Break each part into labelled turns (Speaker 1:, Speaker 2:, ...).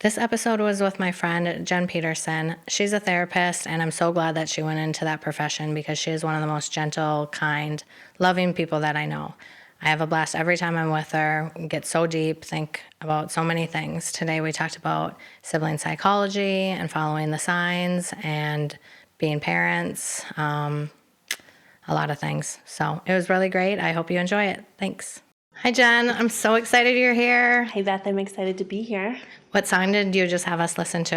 Speaker 1: This episode was with my friend, Jen Peterson. She's a therapist, and I'm so glad that she went into that profession because she is one of the most gentle, kind, loving people that I know. I have a blast every time I'm with her, get so deep, think about so many things. Today we talked about sibling psychology and following the signs and being parents, a lot of things. So it was really great. I hope you enjoy it. Thanks. Hi, Jen. I'm so excited you're here.
Speaker 2: Hey, Beth. I'm excited to be here.
Speaker 1: What song did you just have us listen to?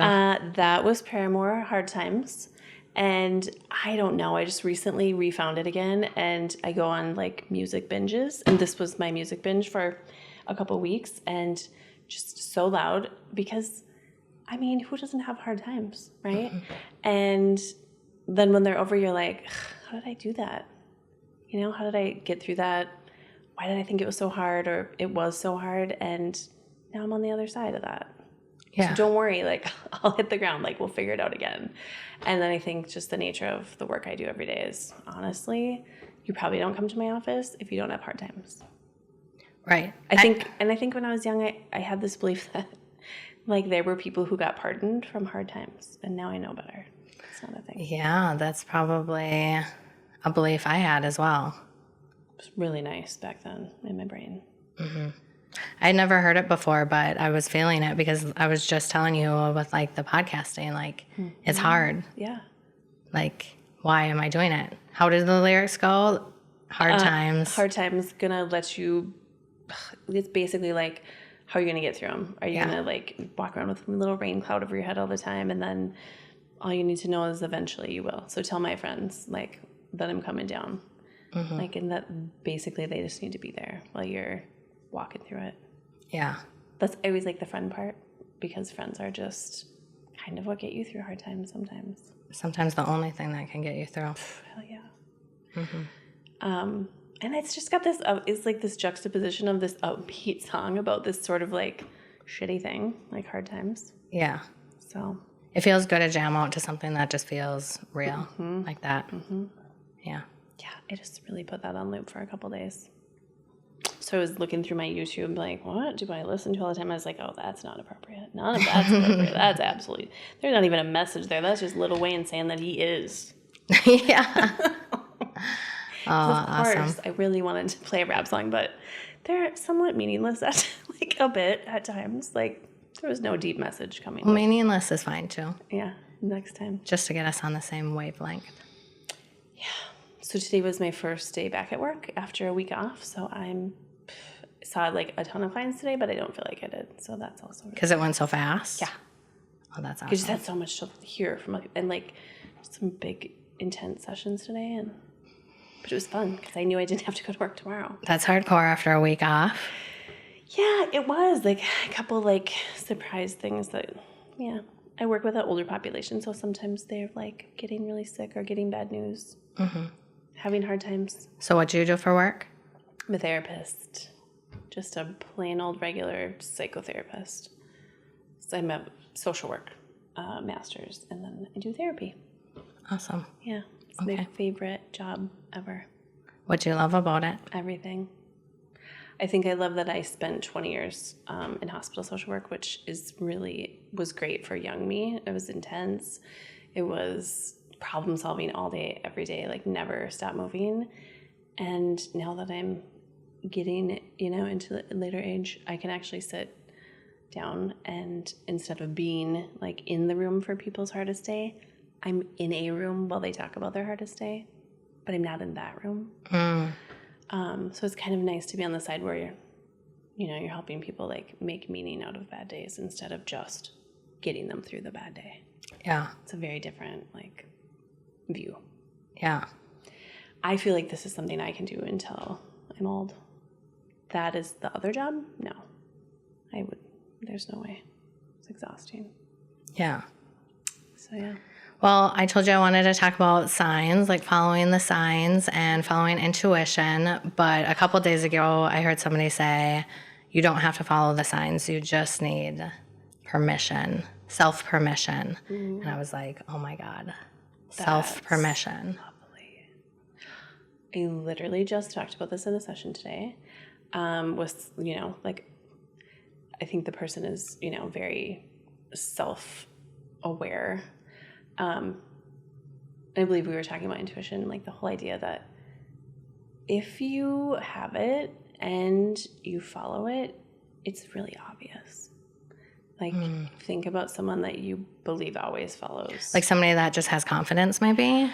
Speaker 2: That was Paramore, Hard Times. And I don't know, I just recently refound it again, and I go on like music binges. And this was my music binge for a couple weeks, and just so loud because, I mean, who doesn't have hard times, right? Mm-hmm. And then when they're over, you're like, how did I do that? You know, how did I get through that? Why did I think it was so hard, or it was so hard? And now I'm on the other side of that. Yeah. So don't worry, like I'll hit the ground, like we'll figure it out again. And then I think just the nature of the work I do every day is, honestly, you probably don't come to my office if you don't have hard times.
Speaker 1: Right.
Speaker 2: I think when I was young, I had this belief that like there were people who got pardoned from hard times, and now I know better. It's not a thing.
Speaker 1: Yeah, that's probably a belief I had as well.
Speaker 2: It was really nice back then in my brain.
Speaker 1: Mm-hmm. I'd never heard it before, but I was feeling it because I was just telling you with like the podcasting, like it's hard.
Speaker 2: Yeah.
Speaker 1: Like, why am I doing it? How did the lyrics go? Hard times.
Speaker 2: Hard times gonna let you, it's basically like, how are you gonna get through them? Are you gonna like walk around with a little rain cloud over your head all the time? And then all you need to know is eventually you will. So tell my friends like that I'm coming down. Mm-hmm. Like, and that basically they just need to be there while you're walking through it.
Speaker 1: Yeah.
Speaker 2: That's always like the friend part, because friends are just kind of what get you through hard times sometimes.
Speaker 1: Sometimes the only thing that can get you through.
Speaker 2: Hell yeah. Mm-hmm. And it's just got this, it's like this juxtaposition of this upbeat song about this sort of like shitty thing, like hard times.
Speaker 1: Yeah.
Speaker 2: So.
Speaker 1: It feels good to jam out to something that just feels real, like that. Mm-hmm. Yeah.
Speaker 2: Yeah, I just really put that on loop for a couple days. So I was looking through my YouTube, like, what do I listen to all the time? I was like, oh, that's not appropriate. None of that's appropriate. That's absolutely, there's not even a message there. That's just Lil Wayne saying that he is.
Speaker 1: Yeah.
Speaker 2: Of course, I really wanted to play a rap song, but they're somewhat meaningless like a bit at times. Like, there was no deep message coming.
Speaker 1: Well, meaningless is fine, too.
Speaker 2: Yeah, next time.
Speaker 1: Just to get us on the same wavelength.
Speaker 2: Yeah. So today was my first day back at work after a week off, so saw like a ton of clients today, but I don't feel like I did, so that's also
Speaker 1: because it went so fast.
Speaker 2: Yeah.
Speaker 1: Oh, that's awesome.
Speaker 2: I just had so much to hear from and like some big intense sessions today, but it was fun because I knew I didn't have to go to work tomorrow.
Speaker 1: That's hardcore after a week off.
Speaker 2: Yeah, it was like a couple like surprise things that I work with an older population, so sometimes they're like getting really sick or getting bad news. Mm-hmm. Having hard times.
Speaker 1: So what do you do for work?
Speaker 2: I'm a therapist. Just a plain old regular psychotherapist. So I'm a social work master's, and then I do therapy.
Speaker 1: Awesome.
Speaker 2: Yeah. It's my favorite job ever.
Speaker 1: What do you love about it?
Speaker 2: Everything. I think I love that I spent 20 years in hospital social work, which was great for young me. It was intense. It was problem solving all day, every day, like never stop moving. And now that I'm getting, into the later age, I can actually sit down and instead of being like in the room for people's hardest day, I'm in a room while they talk about their hardest day, but I'm not in that room. So it's kind of nice to be on the side where you're helping people like make meaning out of bad days instead of just getting them through the bad day.
Speaker 1: Yeah.
Speaker 2: It's a very different like view.
Speaker 1: Yeah.
Speaker 2: I feel like this is something I can do until I'm old. That is the other job? No. There's no way. It's exhausting.
Speaker 1: Yeah.
Speaker 2: So, yeah.
Speaker 1: Well, I told you I wanted to talk about signs, like following the signs and following intuition. But a couple days ago, I heard somebody say, you don't have to follow the signs. You just need permission, self-permission. Mm. And I was like, oh, my God. Self-permission.
Speaker 2: Lovely. I literally just talked about this in a session today. I think the person is, very self-aware. I believe we were talking about intuition, like the whole idea that if you have it and you follow it, it's really obvious. Like, think about someone that you believe always follows.
Speaker 1: Like somebody that just has confidence, maybe?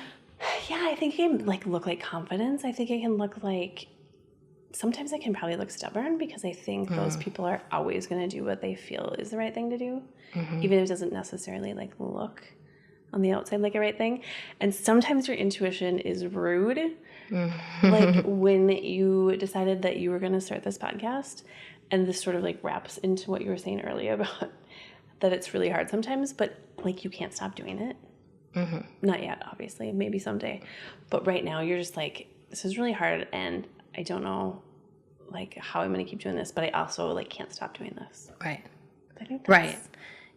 Speaker 2: Yeah, I think it can like look like confidence. I think it can look like, sometimes it can probably look stubborn, because I think those people are always going to do what they feel is the right thing to do, even if it doesn't necessarily like look on the outside like a right thing. And sometimes your intuition is rude. Like when you decided that you were going to start this podcast, and this sort of like wraps into what you were saying earlier about that it's really hard sometimes, but like you can't stop doing it. Not yet, obviously, maybe someday. But right now you're just like, this is really hard, and I don't know like how I'm going to keep doing this, but I also like can't stop doing this.
Speaker 1: Right.
Speaker 2: I think
Speaker 1: Right.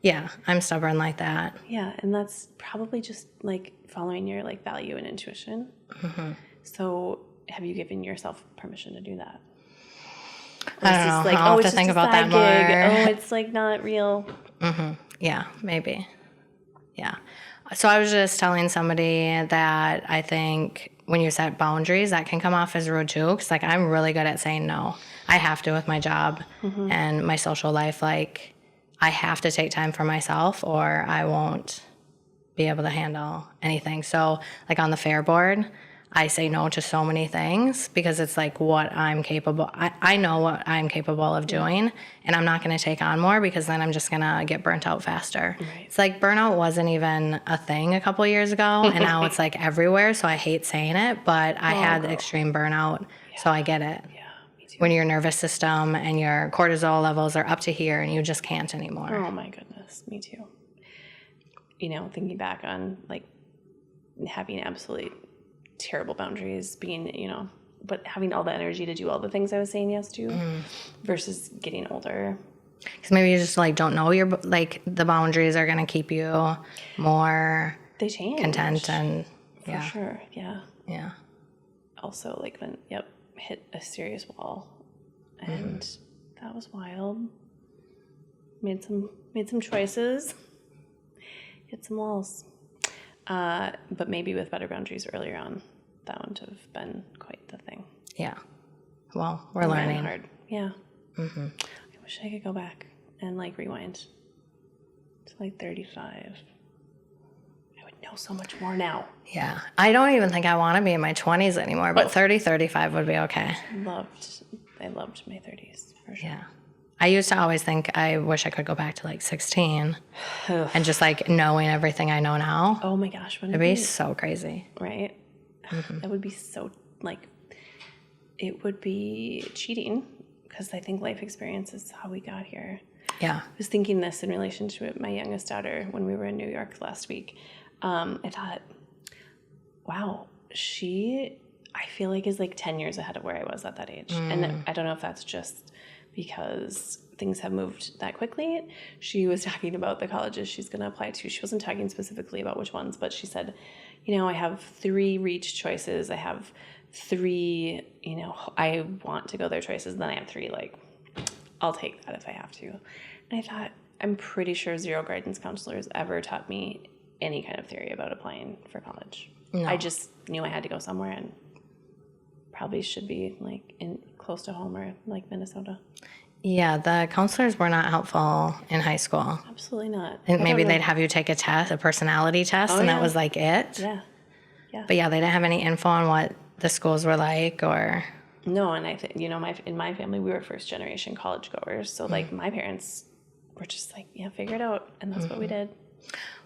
Speaker 1: Yeah, I'm stubborn like that.
Speaker 2: Yeah, and that's probably just like following your like value and intuition. So have you given yourself permission to do that? Or
Speaker 1: I don't know.
Speaker 2: like,
Speaker 1: I'll have
Speaker 2: it's
Speaker 1: to
Speaker 2: just
Speaker 1: think
Speaker 2: a
Speaker 1: about that
Speaker 2: side
Speaker 1: more.
Speaker 2: gig. Oh, it's like not real.
Speaker 1: Yeah, maybe. Yeah. So I was just telling somebody that I think when you set boundaries, that can come off as rude too. Because like I'm really good at saying no. I have to with my job and my social life. Like I have to take time for myself, or I won't be able to handle anything. So like on the fair board, I say no to so many things because it's like what I'm capable. I know what I'm capable of doing, and I'm not going to take on more because then I'm just going to get burnt out faster.
Speaker 2: Right.
Speaker 1: It's like burnout wasn't even a thing a couple years ago, and now it's like everywhere. So I hate saying it, but I had extreme burnout, so I get it.
Speaker 2: Yeah, me too.
Speaker 1: When your nervous system and your cortisol levels are up to here and you just can't anymore.
Speaker 2: Oh my goodness, me too. You know, thinking back on like having absolutely terrible boundaries, being, you know, but having all the energy to do all the things I was saying yes to versus getting older.
Speaker 1: Because maybe you just like don't know your like the boundaries are going to keep you more
Speaker 2: They change.
Speaker 1: content and
Speaker 2: For sure, yeah.
Speaker 1: Yeah.
Speaker 2: Also, like when, hit a serious wall, and that was wild. Made some choices, hit some walls, but maybe with better boundaries earlier on, that wouldn't have been quite the thing.
Speaker 1: Yeah. Well, we're learning.
Speaker 2: Hard. Yeah. I wish I could go back and like rewind to like 35. I would know so much more now.
Speaker 1: Yeah. I don't even think I want to be in my 20s anymore, but 30, 35 would be okay.
Speaker 2: I loved my 30s for sure.
Speaker 1: Yeah. I used to always think I wish I could go back to like 16 and just like knowing everything I know now.
Speaker 2: Oh my gosh.
Speaker 1: It'd be so crazy.
Speaker 2: Right? That would be so, like, it would be cheating, because I think life experience is how we got here.
Speaker 1: Yeah.
Speaker 2: I was thinking this in relation to my youngest daughter when we were in New York last week. I thought, wow, I feel like is like 10 years ahead of where I was at that age. And I don't know if that's just because things have moved that quickly. She was talking about the colleges she's going to apply to. She wasn't talking specifically about which ones, but she said, you know, I have 3 reach choices. I have 3, you know, I want to go there choices. And then I have 3, like, I'll take that if I have to. And I thought, I'm pretty sure 0 guidance counselors ever taught me any kind of theory about applying for college.
Speaker 1: No.
Speaker 2: I just knew I had to go somewhere, and probably should be like in close to home or like Minnesota.
Speaker 1: Yeah, the counselors were not helpful in high school.
Speaker 2: Absolutely not.
Speaker 1: And maybe they'd have you take a test, a personality test, and that was like it.
Speaker 2: Yeah.
Speaker 1: But yeah, they didn't have any info on what the schools were like or...
Speaker 2: No, and I think, you know, in my family, we were first generation college goers. So like my parents were just like, yeah, figure it out. And that's what we did.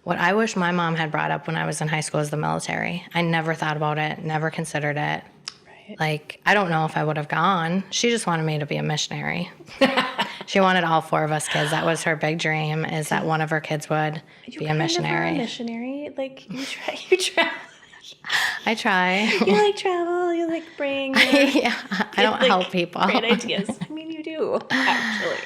Speaker 1: What I wish my mom had brought up when I was in high school is the military. I never thought about it, never considered it.
Speaker 2: Right.
Speaker 1: Like, I don't know if I would have gone. She just wanted me to be a missionary. She wanted all 4 of us kids. That was her big dream, is that one of her kids would be a missionary.
Speaker 2: You a missionary? Like, you try.
Speaker 1: I try.
Speaker 2: You like travel, you like bring.
Speaker 1: Yeah, I don't help people.
Speaker 2: Great ideas. I mean, you do, actually.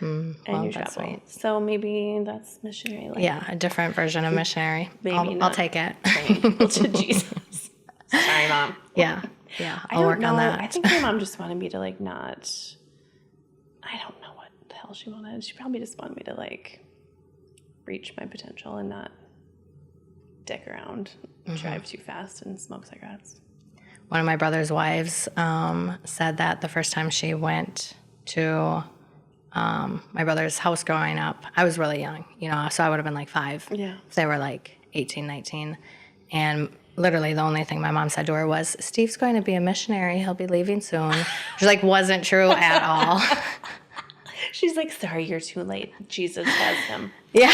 Speaker 2: And you
Speaker 1: that's
Speaker 2: travel.
Speaker 1: right.
Speaker 2: So maybe that's missionary life.
Speaker 1: Yeah, a different version of missionary. I'll take it.
Speaker 2: Praying people to Jesus. Sorry, Mom.
Speaker 1: Yeah, I'll work on that.
Speaker 2: I think my mom just wanted me to like not. I don't know what the hell she wanted. She probably just wanted me to like reach my potential and not dick around, drive too fast, and smoke cigarettes.
Speaker 1: One of my brother's wives said that the first time she went to my brother's house growing up, I was really young, so I would have been like 5.
Speaker 2: Yeah.
Speaker 1: They were like 18, 19. And literally the only thing my mom said to her was, Steve's going to be a missionary. He'll be leaving soon. Which like wasn't true at all.
Speaker 2: She's like, sorry, you're too late. Jesus has him.
Speaker 1: Yeah.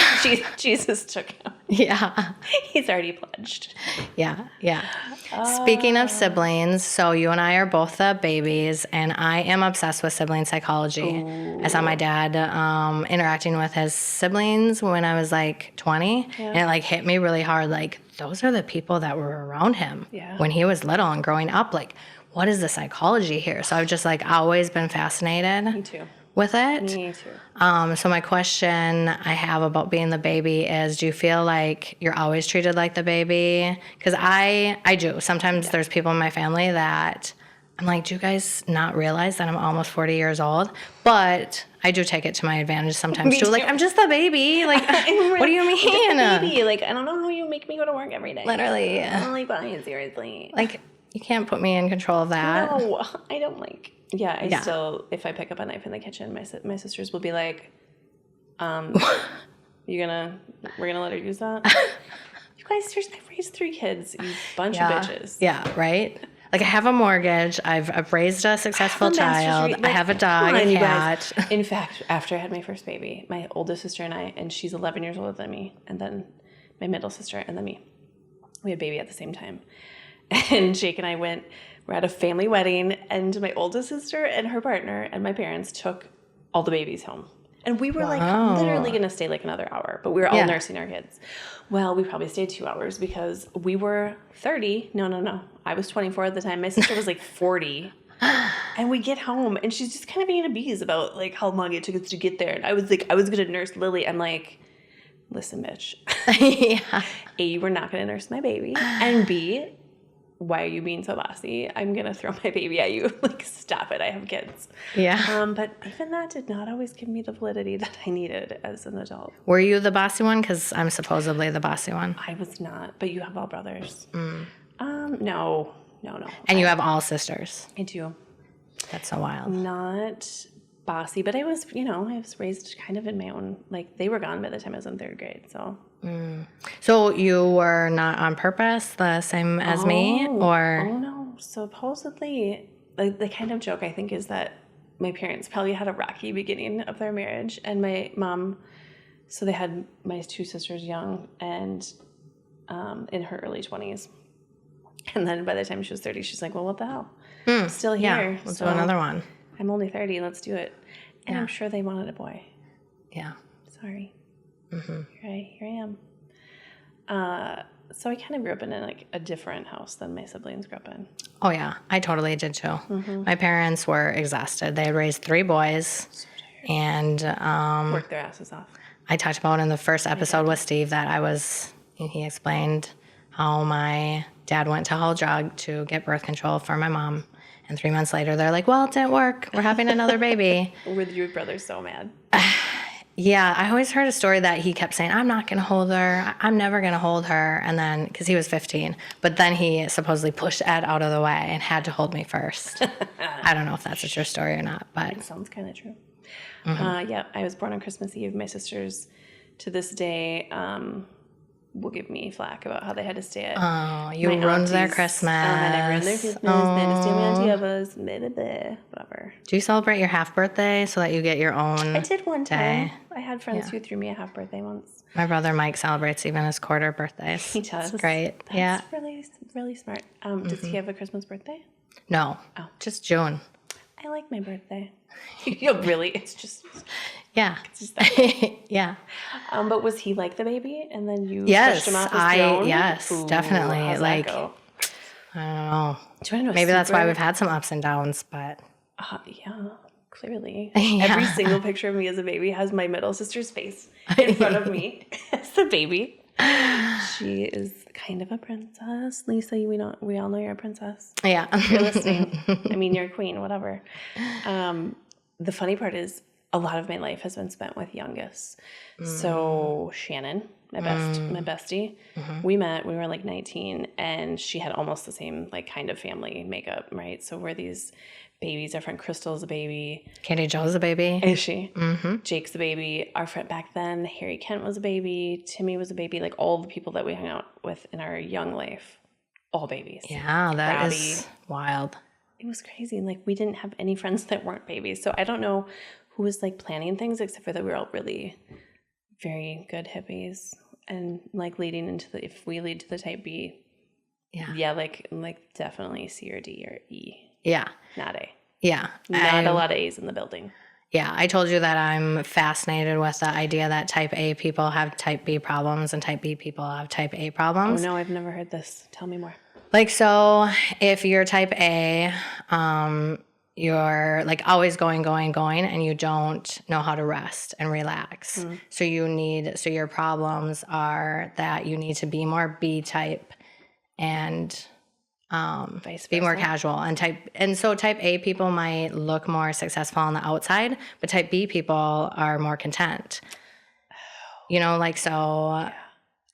Speaker 2: Jesus took him.
Speaker 1: Yeah.
Speaker 2: He's already pledged.
Speaker 1: Yeah. Speaking of siblings, so you and I are both the babies, and I am obsessed with sibling psychology. Ooh. I saw my dad interacting with his siblings when I was like 20, and it like hit me really hard. Like, those are the people that were around him when he was little and growing up. Like, what is the psychology here? So I've just like always been fascinated.
Speaker 2: Me too.
Speaker 1: With it.
Speaker 2: Me too.
Speaker 1: So my question I have about being the baby is, do you feel like you're always treated like the baby? Because I do. Sometimes there's people in my family that I'm like, do you guys not realize that I'm almost 40 years old? But I do take it to my advantage sometimes too. Like, I'm just the baby. Like, what do you mean?
Speaker 2: I'm just the baby. Like, I don't know how you make me go to work every day.
Speaker 1: Literally.
Speaker 2: I'm like, bye, seriously.
Speaker 1: Like, you can't put me in control of that.
Speaker 2: No, I don't like. Yeah, I still, if I pick up a knife in the kitchen, my sisters will be like, we're gonna let her use that? You guys, seriously, I've raised 3 kids, you bunch of bitches.
Speaker 1: Yeah, right? Like, I have a mortgage, I've raised a successful child, I have a dog, a cat.
Speaker 2: In fact, after I had my first baby, my oldest sister and she's 11 years older than me, and then my middle sister, and then me. We had a baby at the same time. And Jake and I we're at a family wedding, and my oldest sister and her partner and my parents took all the babies home. And we were like literally going to stay like another hour, but we were all nursing our kids. Well, we probably stayed 2 hours because we were 30. No. I was 24 at the time. My sister was like 40. And we get home, and she's just kind of being a bees about like how long it took us to get there. And I was like, I was going to nurse Lily. I'm like, listen, bitch. A, you were not going to nurse my baby. And B, why are you being so bossy? I'm going to throw my baby at you. Like, stop it. I have kids.
Speaker 1: Yeah.
Speaker 2: But even that did not always give me the validity that I needed as an adult.
Speaker 1: Were you the bossy one? Because I'm supposedly the bossy one.
Speaker 2: I was not, but you have all brothers. No.
Speaker 1: And you have all sisters.
Speaker 2: I do.
Speaker 1: That's so wild.
Speaker 2: Not bossy, but I was raised kind of in my own, like, they were gone by the time I was in 3rd grade, so.
Speaker 1: So you were not on purpose, the same as me, or?
Speaker 2: Oh, no. Supposedly, the kind of joke I think is that my parents probably had a rocky beginning of their marriage, and my mom, so they had my 2 sisters young and in her early 20s. And then by the time she was 30, she's like, well, what the hell? I'm still here.
Speaker 1: Yeah, let's do another one.
Speaker 2: I'm only 30. Let's do it. And I'm sure they wanted a boy.
Speaker 1: Yeah.
Speaker 2: Sorry. Here I am. So I kind of grew up in a different house than my siblings grew up in.
Speaker 1: Oh, yeah. I totally did, too. My parents were exhausted. They had raised 3 boys.
Speaker 2: So tired.
Speaker 1: And
Speaker 2: worked their asses off.
Speaker 1: I talked about in the first episode with Steve that he explained how my dad went to Hull Drug to get birth control for my mom. And 3 months later, they're like, well, it didn't work. We're having another baby.
Speaker 2: Were your brothers so mad?
Speaker 1: Yeah, I always heard a story that he kept saying, I'm not going to hold her. I'm never going to hold her. And then, because he was 15, but then he supposedly pushed Ed out of the way and had to hold me first. I don't know if that's a true story or not, but.
Speaker 2: It sounds kind of true. Yeah, I was born on Christmas Eve. My sisters, to this day, will give me flack about how they had to stay at
Speaker 1: you ruined their Christmas.
Speaker 2: And I ruined their Christmas. They had to stay on my Auntie whatever.
Speaker 1: Do you celebrate your half birthday so that you get your own
Speaker 2: I did one
Speaker 1: day?
Speaker 2: time. I had friends who threw me a half birthday once.
Speaker 1: My brother Mike celebrates even his quarter birthdays.
Speaker 2: He does.
Speaker 1: It's great.
Speaker 2: That's really, really smart. Does he have a Christmas birthday?
Speaker 1: No.
Speaker 2: Oh.
Speaker 1: Just June.
Speaker 2: I like my birthday. Really? It's just...
Speaker 1: Yeah.
Speaker 2: It's just that.
Speaker 1: Yeah.
Speaker 2: But was he like the baby? And then you pushed him off his throne?
Speaker 1: Yes, definitely.
Speaker 2: How's
Speaker 1: like,
Speaker 2: that go?
Speaker 1: I don't know.
Speaker 2: Do you want to know
Speaker 1: Maybe that's why we've had some ups and downs, but.
Speaker 2: Yeah, clearly.
Speaker 1: Yeah.
Speaker 2: Every single picture of me as a baby has my middle sister's face in front of me as the baby. She is kind of a princess. Lisa, we all know you're a princess.
Speaker 1: Yeah.
Speaker 2: If you're listening. I mean, you're a queen, whatever. The funny part is, a lot of my life has been spent with youngest. So Shannon, my bestie, we met, we were like 19, and she had almost the same like kind of family makeup, right? So we're these babies. Our friend Crystal's a baby.
Speaker 1: Katie Jo's a baby.
Speaker 2: Is she? Mm-hmm. Jake's a baby. Our friend back then, Harry Kent was a baby. Timmy was a baby. Like all the people that we hung out with in our young life, all babies.
Speaker 1: Yeah, that is wild.
Speaker 2: It was crazy. Like we didn't have any friends that weren't babies. So I don't know who was like planning things, except for that we were all really very good hippies and like leading into the, if we lead to the type B, yeah, like definitely C or D or E.
Speaker 1: Yeah.
Speaker 2: Not A.
Speaker 1: Yeah.
Speaker 2: Not a lot of A's in the building.
Speaker 1: Yeah. I told you that I'm fascinated with the idea that type A people have type B problems and type B people have type A problems.
Speaker 2: Oh no, I've never heard this. Tell me more.
Speaker 1: Like, so if you're type A, you're like always going, and you don't know how to rest and relax. So your problems are that you need to be more B type and be more casual. And so type A people might look more successful on the outside, but type B people are more content. You know, like, so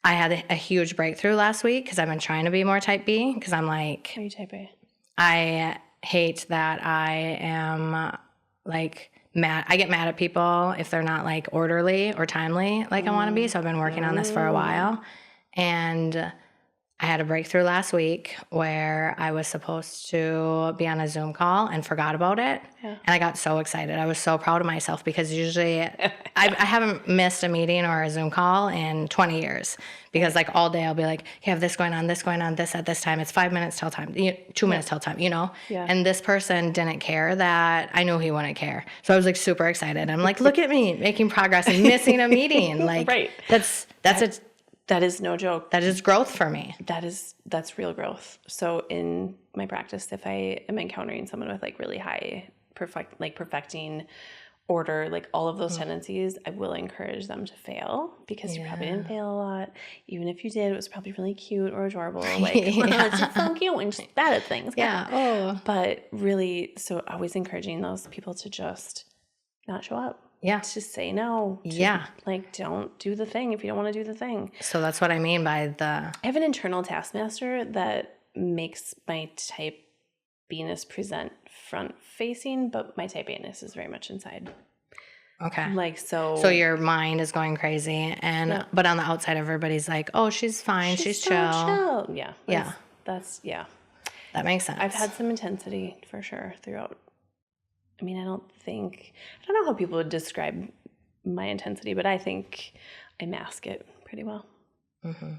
Speaker 1: I had a huge breakthrough last week because I've been trying to be more type B because I'm like,
Speaker 2: are you type A?
Speaker 1: I hate that I am like mad. I get mad at people if they're not like orderly or timely like I want to be. So I've been working on this for a while. And I had a breakthrough last week where I was supposed to be on a Zoom call and forgot about it. Yeah. And I got so excited. I was so proud of myself because usually I haven't missed a meeting or a Zoom call in 20 years because like all day I'll be like, okay, I have this going on, this at this time. It's 5 minutes till time, 2 minutes till time, you know? Yeah. And this person didn't care that I knew he wouldn't care. So I was like super excited. I'm like, look at me making progress and missing a meeting. Like
Speaker 2: right. That is no joke.
Speaker 1: That is growth for me.
Speaker 2: That's real growth. So in my practice, if I am encountering someone with like really high perfecting order, like all of those tendencies, I will encourage them to fail because you probably didn't fail a lot. Even if you did, it was probably really cute or adorable. Like, it's just so cute and just bad at things.
Speaker 1: Yeah. Oh.
Speaker 2: But really, so always encouraging those people to just not show up.
Speaker 1: Yeah.
Speaker 2: Just say no. Like, don't do the thing if you don't want to do the thing.
Speaker 1: So that's what I mean by
Speaker 2: I have an internal taskmaster that makes my type B-ness present front facing, but my type A-ness is very much inside.
Speaker 1: Okay.
Speaker 2: Like, so
Speaker 1: your mind is going crazy but on the outside everybody's like, oh, she's fine. She's
Speaker 2: so
Speaker 1: chill.
Speaker 2: Yeah. That's
Speaker 1: That makes sense.
Speaker 2: I've had some intensity for sure throughout. I mean, I don't know how people would describe my intensity, but I think I mask it pretty well. Mm-hmm.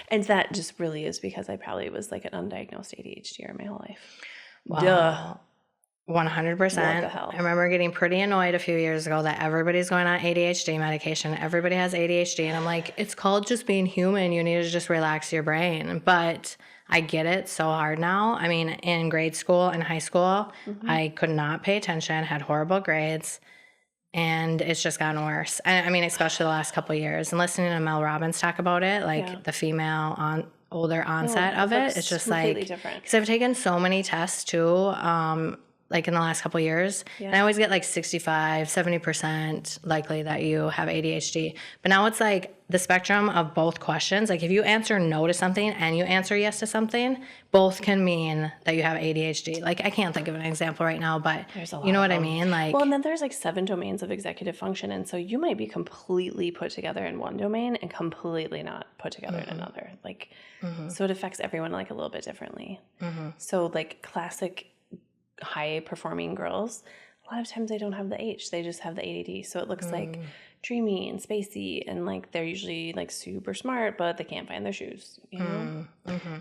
Speaker 2: And that just really is because I probably was like an undiagnosed ADHD my whole life.
Speaker 1: Wow.
Speaker 2: Duh.
Speaker 1: 100%. What the hell? I remember getting pretty annoyed a few years ago that everybody's going on ADHD medication. Everybody has ADHD. And I'm like, it's called just being human. You need to just relax your brain. But I get it so hard now. I mean, in grade school and high school, I could not pay attention, had horrible grades, and it's just gotten worse. I mean, especially the last couple of years. And listening to Mel Robbins talk about it, like the female older onset of it, it's just like, because I've taken so many tests too, like in the last couple of years. Yeah. And I always get like 65, 70% likely that you have ADHD. But now it's like the spectrum of both questions. Like if you answer no to something and you answer yes to something, both can mean that you have ADHD. Like I can't think of an example right now, but you know what I mean? Like,
Speaker 2: well, and then there's like 7 domains of executive function. And so you might be completely put together in one domain and completely not put together in another. Like, so it affects everyone like a little bit differently. So like classic high performing girls, a lot of times they don't have the H, they just have the ADD. So it looks like dreamy and spacey, and like they're usually like super smart, but they can't find their shoes, you know?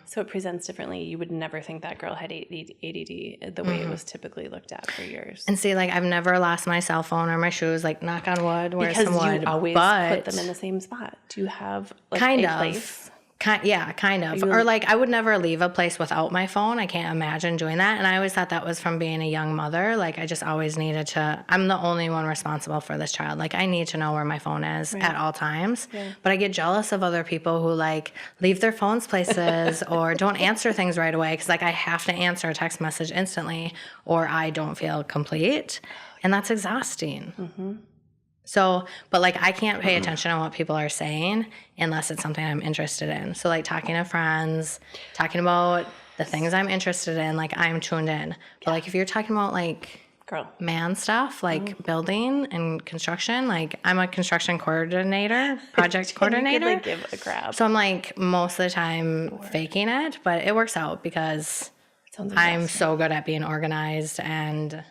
Speaker 2: So it presents differently. You would never think that girl had ADD the way it was typically looked at for years.
Speaker 1: And see, like I've never lost my cell phone or my shoes, like knock on wood, where's some wood.
Speaker 2: Because you always put them in the same spot. Do you have like a place?
Speaker 1: Kind of. Or like I would never leave a place without my phone. I can't imagine doing that. And I always thought that was from being a young mother. Like I just always needed to, I'm the only one responsible for this child. Like I need to know where my phone is at all times. Yeah. But I get jealous of other people who like leave their phones places or don't answer things right away. Cause like I have to answer a text message instantly or I don't feel complete. And that's exhausting. So, but like I can't pay attention on what people are saying unless it's something I'm interested in. So like talking to friends, talking about the things I'm interested in, like I'm tuned in. But like if you're talking about like
Speaker 2: Girl.
Speaker 1: man stuff, like building and construction, like I'm a construction coordinator, project coordinator.
Speaker 2: You could like give a crap.
Speaker 1: So I'm like most of the time faking it, but it works out because
Speaker 2: Sounds
Speaker 1: I'm
Speaker 2: exhausting.
Speaker 1: so good at being organized. And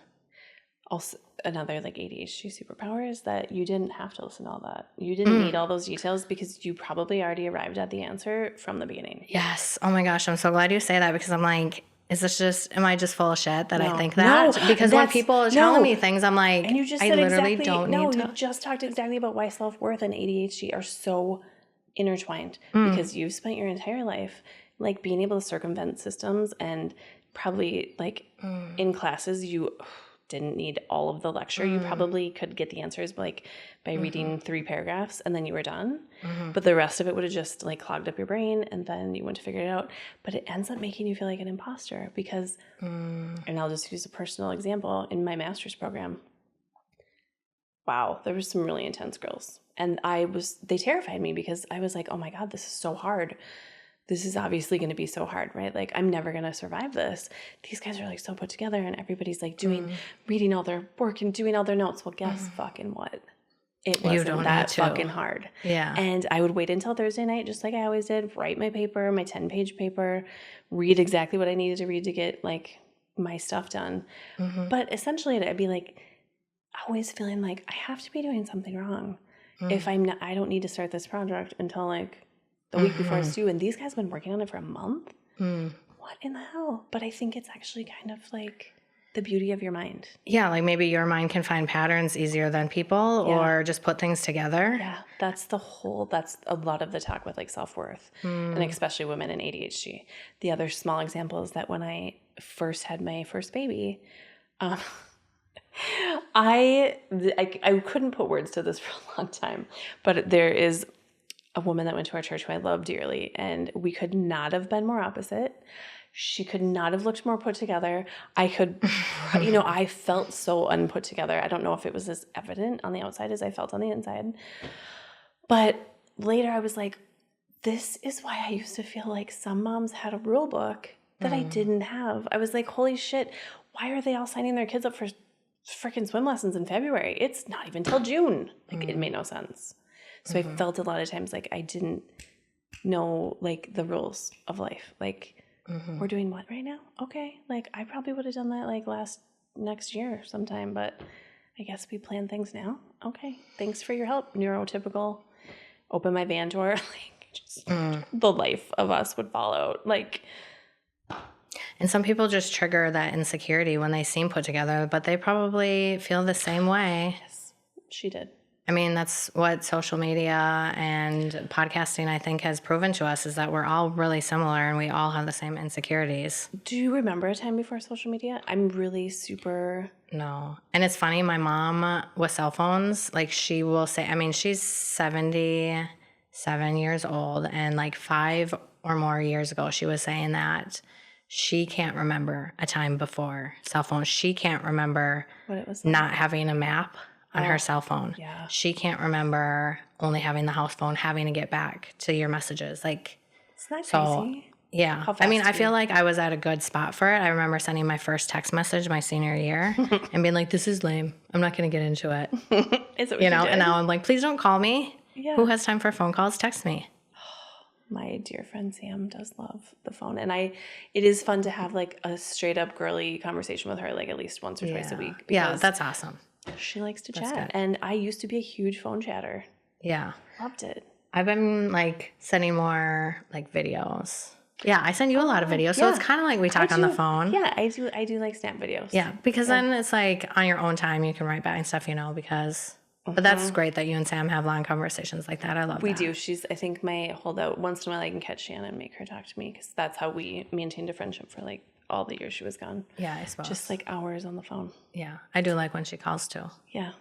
Speaker 2: Also, another like ADHD superpower is that you didn't have to listen to all that. You didn't need all those details because you probably already arrived at the answer from the beginning.
Speaker 1: yes, oh my gosh, I'm so glad you say that because I'm like, am I just full of shit that I
Speaker 2: No.
Speaker 1: think that?
Speaker 2: No,
Speaker 1: Because when
Speaker 2: that's-
Speaker 1: people are
Speaker 2: no.
Speaker 1: telling me things, I'm like,
Speaker 2: And you just
Speaker 1: I
Speaker 2: said
Speaker 1: literally
Speaker 2: exactly,
Speaker 1: don't
Speaker 2: no,
Speaker 1: need
Speaker 2: you
Speaker 1: to.
Speaker 2: just talked exactly about why self-worth and ADHD are so intertwined because you've spent your entire life like being able to circumvent systems and probably like in classes you didn't need all of the lecture. You probably could get the answers like by reading 3 paragraphs and then you were done. But the rest of it would have just like clogged up your brain and then you wouldn't have figured it out. But it ends up making you feel like an imposter because, and I'll just use a personal example in my master's program. Wow, there were some really intense girls. And they terrified me because I was like, oh my God, this is so hard. This is obviously going to be so hard, right? Like, I'm never going to survive this. These guys are like so put together and everybody's like reading all their work and doing all their notes. Well, guess fucking what? It wasn't
Speaker 1: don't
Speaker 2: that
Speaker 1: need to.
Speaker 2: fucking hard.
Speaker 1: Yeah.
Speaker 2: And I would wait until Thursday night, just like I always did, write my paper, my 10-page paper, read exactly what I needed to read to get like my stuff done. But essentially I'd be like, always feeling like I have to be doing something wrong. If I don't need to start this project until like the week before it's due. And these guys have been working on it for a month. What in the hell? But I think it's actually kind of like the beauty of your mind.
Speaker 1: Yeah, like maybe your mind can find patterns easier than people or just put things together.
Speaker 2: Yeah, that's a lot of the talk with like self-worth and especially women in ADHD. The other small example is that when I first had my first baby, I couldn't put words to this for a long time, but there is a woman that went to our church who I love dearly, and we could not have been more opposite. She could not have looked more put together. I felt so unput together. I don't know if it was as evident on the outside as I felt on the inside. But later I was like, this is why I used to feel like some moms had a rule book that I didn't have. I was like, holy shit, why are they all signing their kids up for freaking swim lessons in February? It's not even till June. Like, it made no sense. So I felt a lot of times like I didn't know like the rules of life. Like, we're doing what right now? Okay. Like, I probably would have done that like next year sometime, but I guess we plan things now. Okay. Thanks for your help. Neurotypical. Open my van door. Like, just the life of us would fall out. Like,
Speaker 1: And some people just trigger that insecurity when they seem put together, but they probably feel the same way.
Speaker 2: yes, she did.
Speaker 1: I mean, that's what social media and podcasting, I think, has proven to us is that we're all really similar and we all have the same insecurities.
Speaker 2: Do you remember a time before social media? I'm really super...
Speaker 1: No. And it's funny, my mom with cell phones, like she will say, I mean, she's 77 years old and like 5 or more years ago, she was saying that she can't remember a time before cell phones. She can't remember
Speaker 2: What it was
Speaker 1: not having a map on her cell phone.
Speaker 2: yeah.
Speaker 1: She can't remember only having the house phone, having to get back to your messages. Like,
Speaker 2: Isn't that
Speaker 1: so,
Speaker 2: crazy?
Speaker 1: yeah.
Speaker 2: How
Speaker 1: I mean,
Speaker 2: fast
Speaker 1: I feel like I was at a good spot for it. I remember sending my first text message my senior year and being like, this is lame. I'm not going to get into it.
Speaker 2: Is it what
Speaker 1: You know,
Speaker 2: did?
Speaker 1: and now I'm like, please don't call me.
Speaker 2: Yeah.
Speaker 1: Who has time for phone calls? Text me.
Speaker 2: My dear friend Sam does love the phone. And it is fun to have like a straight up girly conversation with her like at least once or twice a week.
Speaker 1: Yeah,
Speaker 2: because
Speaker 1: that's awesome.
Speaker 2: she likes to chat.
Speaker 1: good.
Speaker 2: And I used to be a huge phone chatter.
Speaker 1: Yeah.
Speaker 2: Loved it.
Speaker 1: I've been like sending more like videos. Yeah, I send you a lot of videos. So
Speaker 2: yeah.
Speaker 1: it's kind of like we talk on the phone.
Speaker 2: Yeah, I do like snap videos.
Speaker 1: Yeah, because then it's like on your own time you can write back and stuff, you know, because... But that's great that you and Sam have long conversations like that. I love that.
Speaker 2: We do. She's, I think, my holdout. Once in a while I can catch Shannon and make her talk to me because that's how we maintained a friendship for like all the years she was gone.
Speaker 1: Yeah, I suppose.
Speaker 2: Just like hours on the phone.
Speaker 1: Yeah, I do like when she calls too.
Speaker 2: Yeah.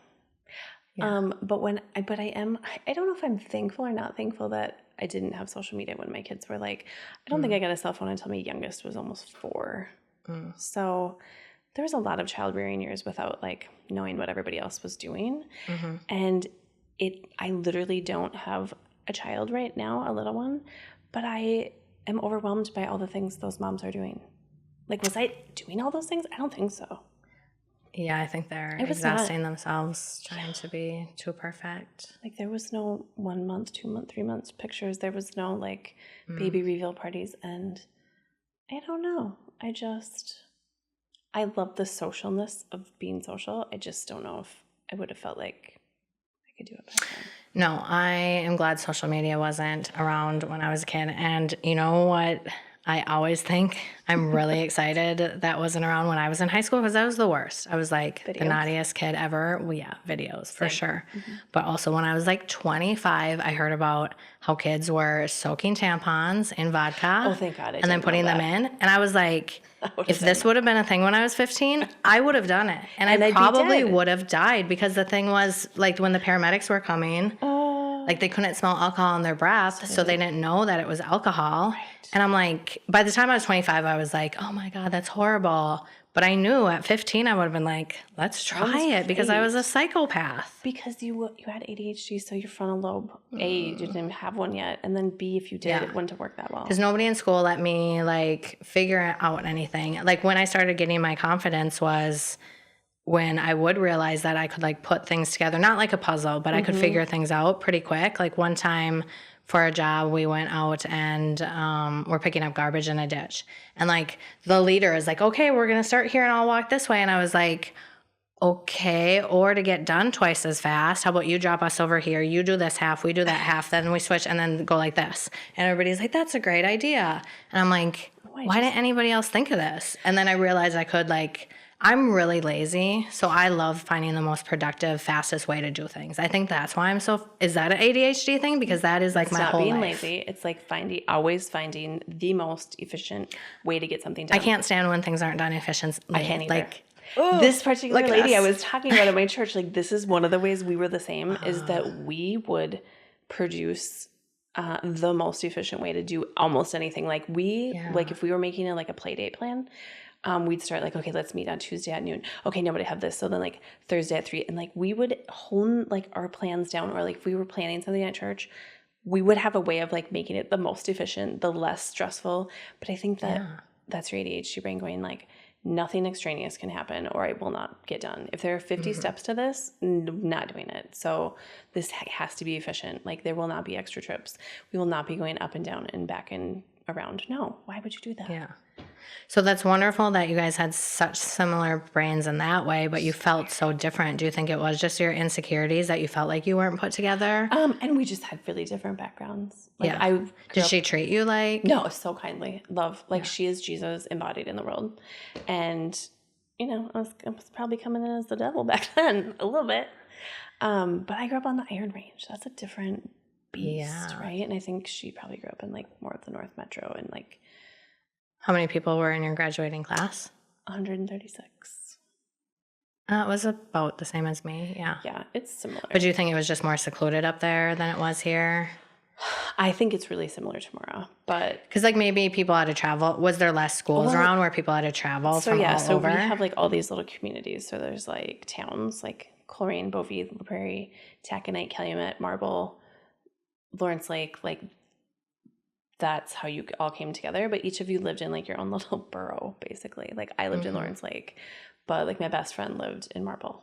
Speaker 1: Yeah.
Speaker 2: But I don't know if I'm thankful or not thankful that I didn't have social media when my kids were like, I don't think I got a cell phone until my youngest was almost 4. So there was a lot of child rearing years without like knowing what everybody else was doing.
Speaker 1: Mm-hmm.
Speaker 2: And I literally don't have a child right now, a little one, but I am overwhelmed by all the things those moms are doing. Like, was I doing all those things? I don't think so.
Speaker 1: Yeah, I think they're
Speaker 2: It was
Speaker 1: exhausting themselves trying to be too perfect.
Speaker 2: Like, there was no 1 month, 2 month, 3 months pictures. There was no like baby reveal parties. And I don't know. I love the socialness of being social. I just don't know if I would have felt like I could do it back then.
Speaker 1: No, I am glad social media wasn't around when I was a kid. And you know what? I always think I'm really excited that wasn't around when I was in high school because that was the worst. I was like the naughtiest kid ever. Well, yeah, videos for sure. Mm-hmm. But also when I was like 25, I heard about how kids were soaking tampons in vodka.
Speaker 2: Oh, thank God.
Speaker 1: And then putting them in. And I was like, if this would have been a thing when I was 15, I would have done it. And I probably would have died because the thing was like when the paramedics were coming, like they couldn't smell alcohol in their breath, so they didn't know that it was alcohol. Right. And I'm like, by the time I was 25, I was like, oh my God, that's horrible. But I knew at 15, I would have been like, let's try it because I was a psychopath.
Speaker 2: Because you had ADHD, so your frontal lobe, A, you didn't even have one yet. And then B, if you did, it wouldn't have worked that well.
Speaker 1: Because nobody in school let me like figure out anything. Like when I started getting my confidence was when I would realize that I could like put things together, not like a puzzle, but I could figure things out pretty quick. Like one time for a job, we went out and we're picking up garbage in a ditch. And like the leader is like, okay, we're going to start here and I'll walk this way. And I was like, okay, or to get done twice as fast, how about you drop us over here? You do this half, we do that half, then we switch and then go like this. And everybody's like, that's a great idea. And I'm like, why didn't anybody else think of this? And then I realized I could like, I'm really lazy, so I love finding the most productive, fastest way to do things. I think that's why I'm so. Is that an ADHD thing? Because that is like my whole life. It's not being lazy.
Speaker 2: It's like always finding the most efficient way to get something done.
Speaker 1: I can't stand when things aren't done efficiently.
Speaker 2: I can't either.
Speaker 1: Like
Speaker 2: this particular lady I was talking about at my church, like this is one of the ways we were the same, is that we would produce the most efficient way to do almost anything. Like like if we were making a play date plan. We'd start like, okay, let's meet on Tuesday at noon. Okay, nobody have this. So then like Thursday at 3. And like we would hone like our plans down, or like if we were planning something at church, we would have a way of like making it the most efficient, the less stressful. But I think that that's your ADHD brain going like, nothing extraneous can happen or it will not get done. If there are 50 steps to this, not doing it. So this has to be efficient. Like there will not be extra trips. We will not be going up and down and back and around. No, why would you do that?
Speaker 1: Yeah. So that's wonderful that you guys had such similar brains in that way, but you felt so different. Do you think it was just your insecurities that you felt like you weren't put together?
Speaker 2: And we just had really different backgrounds. Like
Speaker 1: Did she treat you like?
Speaker 2: No, so kindly. Love. Like she is Jesus embodied in the world. And, I was probably coming in as the devil back then a little bit. But I grew up on the Iron Range. That's a different beast, right? And I think she probably grew up in like more of the North Metro and like.
Speaker 1: How many people were in your graduating class?
Speaker 2: 136.
Speaker 1: It was about the same as me, yeah.
Speaker 2: Yeah, it's similar.
Speaker 1: But do you think it was just more secluded up there than it was here?
Speaker 2: I think it's really similar to Mora, but...
Speaker 1: Because like maybe people had to travel. Was there less schools around where people had to travel from all over?
Speaker 2: We have like all these little communities. So there's like towns like Coleraine, Beauvais, La Prairie, Taconite, Calumet, Marble, Lawrence Lake, like... That's how you all came together, but each of you lived in like your own little borough, basically. Like I lived in Lawrence Lake, but like my best friend lived in Marble.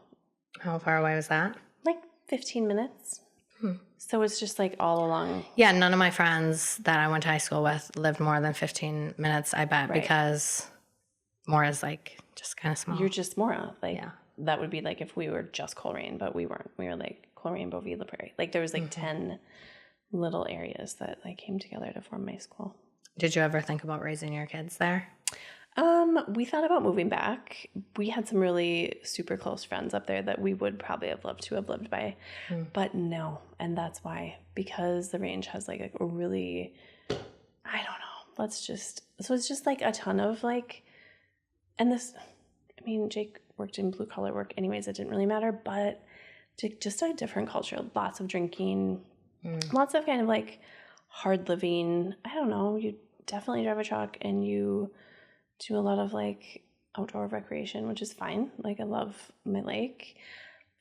Speaker 1: How far away was that?
Speaker 2: Like 15 minutes. So it's just like all along.
Speaker 1: Yeah, none of my friends that I went to high school with lived more than 15 minutes, I bet, because Mora's like just kind of small.
Speaker 2: You're just Mora. Like that would be like if we were just Coleraine, but we weren't. We were like Coleraine, Beauvais, La Prairie. Like there was like 10 little areas that like came together to form my school.
Speaker 1: Did you ever think about raising your kids there?
Speaker 2: We thought about moving back. We had some really super close friends up there that we would probably have loved to have lived by, but no. And that's why, because the range has like a really, I don't know, so it's just like a ton of like, and this, I mean, Jake worked in blue collar work anyways, it didn't really matter, but just a different culture, lots of drinking, lots of kind of like hard living. I don't know. You definitely drive a truck and you do a lot of like outdoor recreation, which is fine. Like, I love my lake.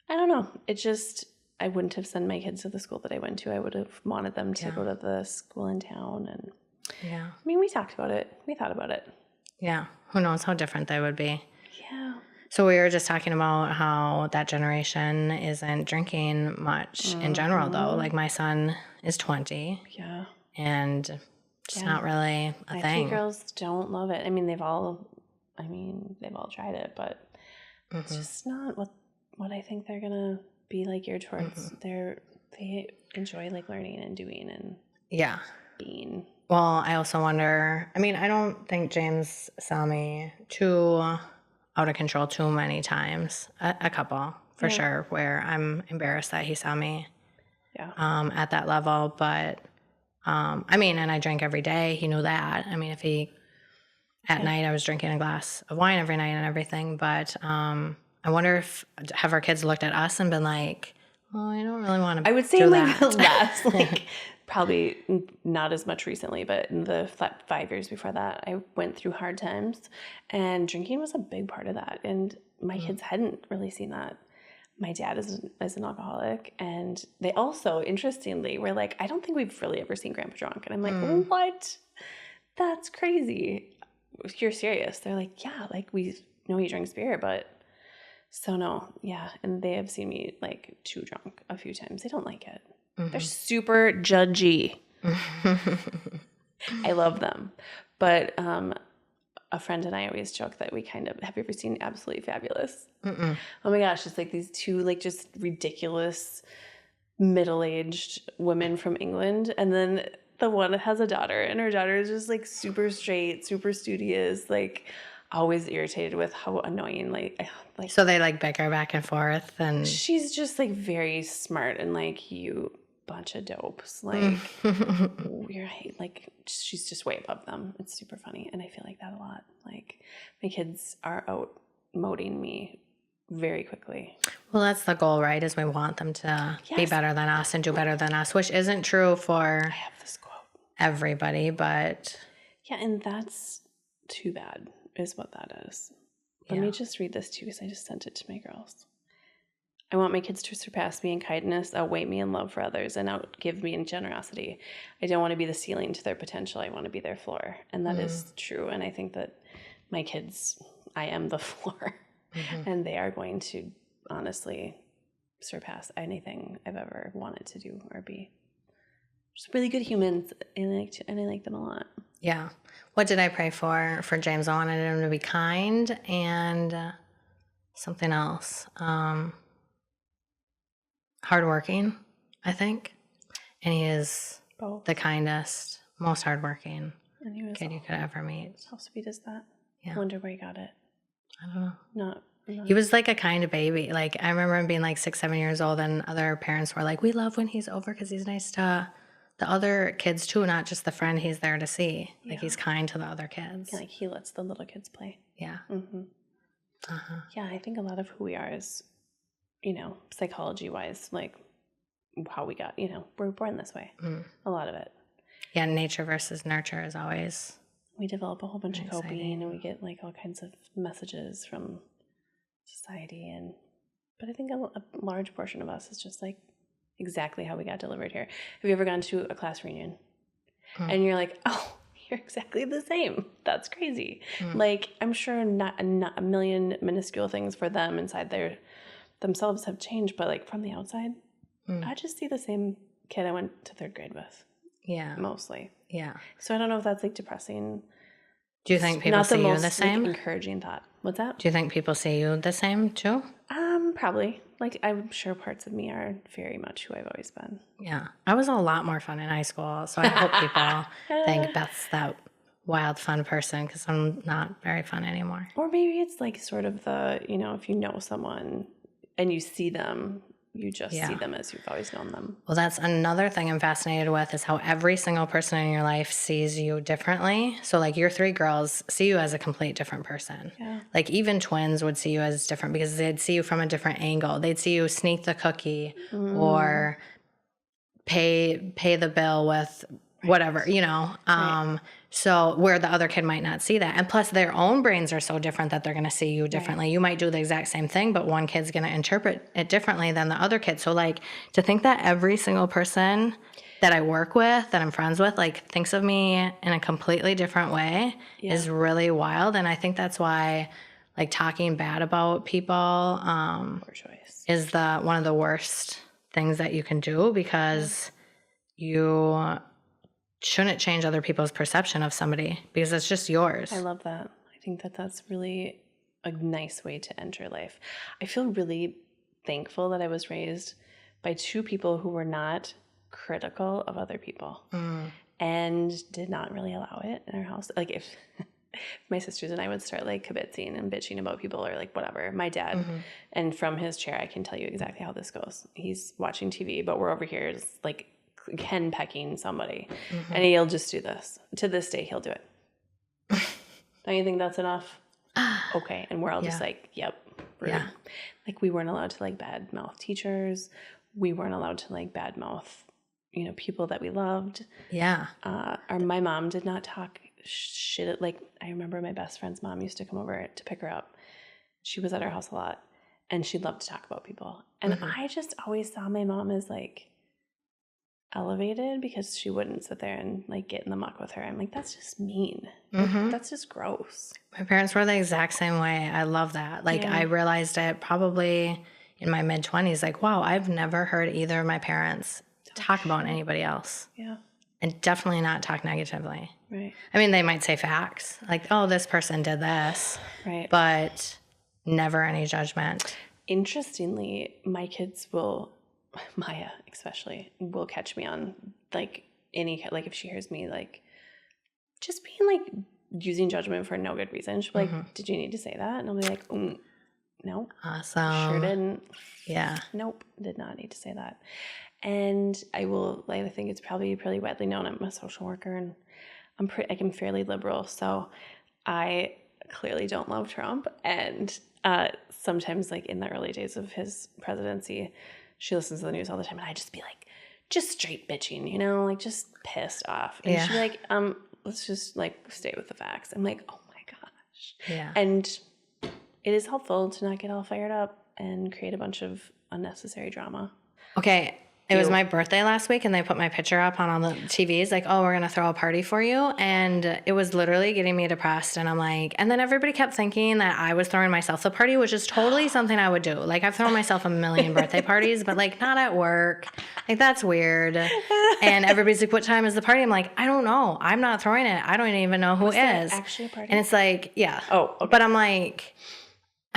Speaker 2: I don't know. It just, I wouldn't have sent my kids to the school that I went to. I would have wanted them to go to the school in town. And
Speaker 1: Yeah.
Speaker 2: I mean, we talked about it. We thought about it.
Speaker 1: Yeah. Who knows how different they would be.
Speaker 2: Yeah.
Speaker 1: So we were just talking about how that generation isn't drinking much in general, though. Like, my son is 20.
Speaker 2: Yeah.
Speaker 1: And it's not really a
Speaker 2: My
Speaker 1: thing.
Speaker 2: 2 girls don't love it. I mean, they've all tried it, but it's just not what I think they're gonna be like geared towards. They enjoy like learning and doing and being.
Speaker 1: Well, I also wonder, I mean, I don't think James saw me too out of control too many times. A couple, for sure, where I'm embarrassed that he saw me at that level. But, I mean, and I drank every day. He knew that. I mean, at night I was drinking a glass of wine every night and everything. But I wonder have our kids looked at us and been like, well, I don't really want to
Speaker 2: I would say
Speaker 1: do
Speaker 2: like
Speaker 1: that.
Speaker 2: last, like probably not as much recently, but in the 5 years before that, I went through hard times, and drinking was a big part of that. And my kids hadn't really seen that. My dad is an alcoholic, and they also, interestingly, were like, I don't think we've really ever seen Grandpa drunk. And I'm like, what? That's crazy. You're serious? They're like, yeah, like we know you drink beer, but so no, yeah. And they have seen me like too drunk a few times. They don't like it. They're super judgy. I love them. But a friend and I always joke that we kind of, have you ever seen Absolutely Fabulous? Oh my gosh, it's like these 2 like just ridiculous middle-aged women from England, and then the one has a daughter, and her daughter is just like super straight, super studious, like always irritated with how annoying like
Speaker 1: So they like bicker back and forth, and
Speaker 2: she's just like very smart and like, you bunch of dopes, like you're like, she's just way above them. It's super funny, and I feel like that a lot. Like, my kids are outmoding me very quickly.
Speaker 1: well, that's the goal, right? Is we want them to be better than us and do better than us, which isn't true for
Speaker 2: I have this quote.
Speaker 1: everybody, but
Speaker 2: Yeah, and that's too bad is what that is. Let me just read this to you because I just sent it to my girls. I want my kids to surpass me in kindness, outweigh me in love for others, and outgive me in generosity. I don't want to be the ceiling to their potential. I want to be their floor. And that is true. And I think that my kids, I am the floor. And they are going to honestly surpass anything I've ever wanted to do or be. Just really good humans, and I like them a lot.
Speaker 1: yeah. What did I pray for James? I wanted him to be kind and something else. Hardworking, I think. And he is
Speaker 2: Both.
Speaker 1: the kindest, most hardworking
Speaker 2: And he was
Speaker 1: kid you could ever meet.
Speaker 2: How sweet is that?
Speaker 1: Yeah.
Speaker 2: I wonder where he got it.
Speaker 1: I don't know.
Speaker 2: Not
Speaker 1: He was like a kind baby. Like, I remember him being like 6, 7 years old, and other parents were like, we love when he's over because he's nice to the other kids too, not just the friend he's there to see. Like, he's kind to the other kids.
Speaker 2: like he lets the little kids play.
Speaker 1: Yeah.
Speaker 2: Yeah, I think a lot of who we are is, psychology wise, like how we got, we're born this way. A lot of it.
Speaker 1: Yeah, nature versus nurture is always.
Speaker 2: We develop a whole bunch of
Speaker 1: exciting.
Speaker 2: coping, and we get like all kinds of messages from society, but I think a large portion of us is just like exactly how we got delivered here. Have you ever gone to a class reunion and you're like, oh, you're exactly the same? That's crazy. Like, I'm sure not a million minuscule things for them inside themselves have changed, but like from the outside, I just see the same kid I went to 3rd grade with.
Speaker 1: Yeah.
Speaker 2: Mostly.
Speaker 1: Yeah.
Speaker 2: So I don't know if that's like depressing.
Speaker 1: Do you think people
Speaker 2: Not
Speaker 1: see
Speaker 2: the
Speaker 1: you
Speaker 2: most
Speaker 1: the same?
Speaker 2: like, encouraging thought. What's that?
Speaker 1: Do you think people see you the same too?
Speaker 2: Probably. Like, I'm sure parts of me are very much who I've always been.
Speaker 1: Yeah. I was a lot more fun in high school, so I hope people think Beth's that wild, fun person, because I'm not very fun anymore.
Speaker 2: Or maybe it's like sort of the, if you know someone and you see them, you just see them as you've always known them.
Speaker 1: Well, that's another thing I'm fascinated with, is how every single person in your life sees you differently. So like your 3 girls see you as a complete different person.
Speaker 2: Yeah.
Speaker 1: Like even twins would see you as different because they'd see you from a different angle. They'd see you sneak the cookie or pay the bill with whatever, So where the other kid might not see that. And plus their own brains are so different that they're going to see you differently. Right. You might do the exact same thing, but one kid's going to interpret it differently than the other kid. So like to think that every single person that I work with, that I'm friends with, like thinks of me in a completely different way is really wild. And I think that's why like talking bad about people poor choice. Is one of the worst things that you can do, because you shouldn't change other people's perception of somebody because it's just yours.
Speaker 2: I love that. I think that that's really a nice way to enter life. I feel really thankful that I was raised by two people who were not critical of other people and did not really allow it in our house. Like if my sisters and I would start like kibitzing and bitching about people or like whatever, my dad, and from his chair, I can tell you exactly how this goes. He's watching TV, but we're over here is like henpecking somebody, and he'll just do this. To this day, he'll do it. Don't you think that's enough? Okay. And we're all just like, yep. Rude. Yeah. Like we weren't allowed to like bad mouth teachers. We weren't allowed to like bad mouth, people that we loved. Yeah. My mom did not talk shit. Like I remember my best friend's mom used to come over to pick her up. She was at our house a lot and she loved to talk about people. And I just always saw my mom as like elevated because she wouldn't sit there and like get in the muck with her. I'm like, that's just mean. Like, that's just gross.
Speaker 1: My parents were the exact same way. I love that. Like I realized it probably in my mid-20s, like, wow, I've never heard either of my parents talk about anybody else. Yeah. And definitely not talk negatively. Right. I mean, they might say facts like, oh, this person did this. Right. But never any judgment.
Speaker 2: Interestingly, my kids will, Maya especially, will catch me on like if she hears me like just being like using judgment for no good reason. She'll be like, did you need to say that? And I'll be like, no. Awesome. Sure didn't. Yeah. Nope. Did not need to say that. And I think it's probably pretty widely known I'm a social worker and I'm fairly liberal. So I clearly don't love Trump. And sometimes like in the early days of his presidency, she listens to the news all the time, and I just be like, just straight bitching, like just pissed off. And she'd be like, let's just like stay with the facts. I'm like, oh my gosh. Yeah. And it is helpful to not get all fired up and create a bunch of unnecessary drama.
Speaker 1: Okay. It was my birthday last week, and they put my picture up on all the TVs, like, oh, we're going to throw a party for you. And it was literally getting me depressed. And I'm like, and then everybody kept thinking that I was throwing myself a party, which is totally something I would do. Like, I've thrown myself a million birthday parties, but like not at work. Like, that's weird. And everybody's like, what time is the party? I'm like, I don't know. I'm not throwing it. I don't even know who is. Actually a party? And it's like, yeah. Oh, okay. But I'm like,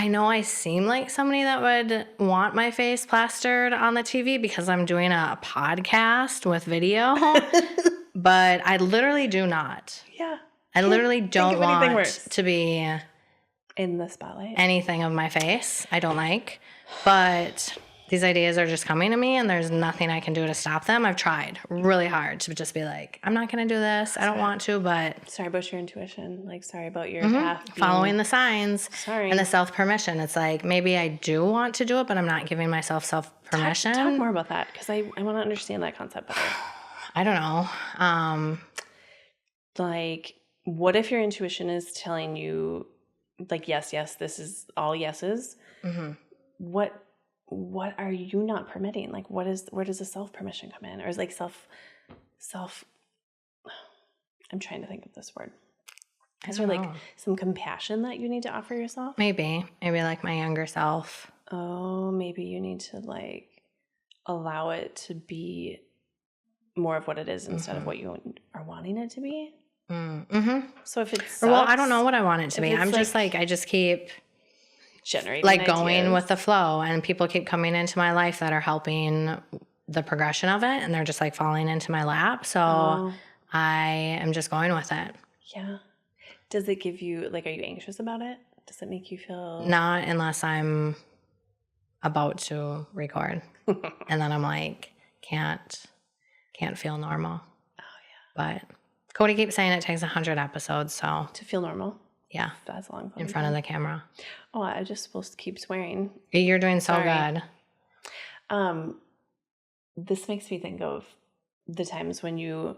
Speaker 1: I know I seem like somebody that would want my face plastered on the TV because I'm doing a podcast with video, but I literally do not. Yeah. I literally don't want to be
Speaker 2: in the spotlight.
Speaker 1: Anything of my face. I don't like, but these ideas are just coming to me and there's nothing I can do to stop them. I've tried really hard to just be like, I'm not going to do this. I don't want to, but.
Speaker 2: Sorry about your intuition. Like, sorry about your path.
Speaker 1: Following the signs. Sorry. And the self-permission. It's like, maybe I do want to do it, but I'm not giving myself self-permission.
Speaker 2: Talk more about that because I want to understand that concept better.
Speaker 1: I don't know.
Speaker 2: Like, what if your intuition is telling you, like, yes, this is all yeses. What are you not permitting? Like, where does the self-permission come in? Or is like self, I'm trying to think of this word. Is there like some compassion that you need to offer yourself?
Speaker 1: Maybe like my younger self.
Speaker 2: Oh, maybe you need to like allow it to be more of what it is instead of what you are wanting it to be. So if it's
Speaker 1: well, I don't know what I want it to be. I'm just like I just keep
Speaker 2: generating
Speaker 1: like going ideas with the flow, and people keep coming into my life that are helping the progression of it, and they're just like falling into my lap. So I am just going with it.
Speaker 2: Yeah. Does it give you like, are you anxious about it? Does it make you feel?
Speaker 1: Not unless I'm about to record, and then I'm like can't feel normal. Oh yeah. But Cody keeps saying it takes 100 episodes, so
Speaker 2: to feel normal.
Speaker 1: Yeah.
Speaker 2: That's a long
Speaker 1: in front of the camera.
Speaker 2: Oh, I just supposed to keep swearing.
Speaker 1: You're doing so good.
Speaker 2: This makes me think of the times when you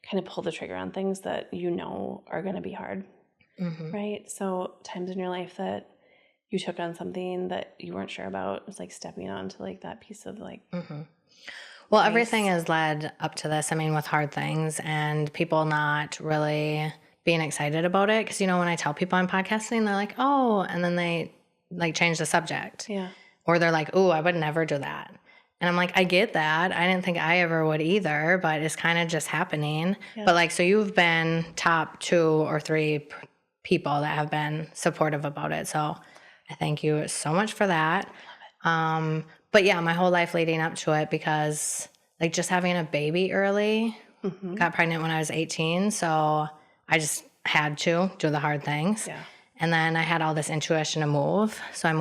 Speaker 2: kind of pull the trigger on things that you know are going to be hard, right? So times in your life that you took on something that you weren't sure about, it's like stepping onto like that piece of like
Speaker 1: Well, everything has led up to this. I mean, with hard things and people not really being excited about it. Because, you know, when I tell people I'm podcasting, they're like, oh, and then they like change the subject.
Speaker 2: yeah.
Speaker 1: Or they're like, oh, I would never do that. And I'm like, I get that. I didn't think I ever would either, but it's kind of just happening.
Speaker 2: Yeah.
Speaker 1: But like, so you've been top 2 or 3 people that have been supportive about it. So I thank you so much for that. But yeah, my whole life leading up to it, because like just having a baby early, got pregnant when I was 18. So I just had to do the hard things.
Speaker 2: Yeah.
Speaker 1: And then I had all this intuition to move. So I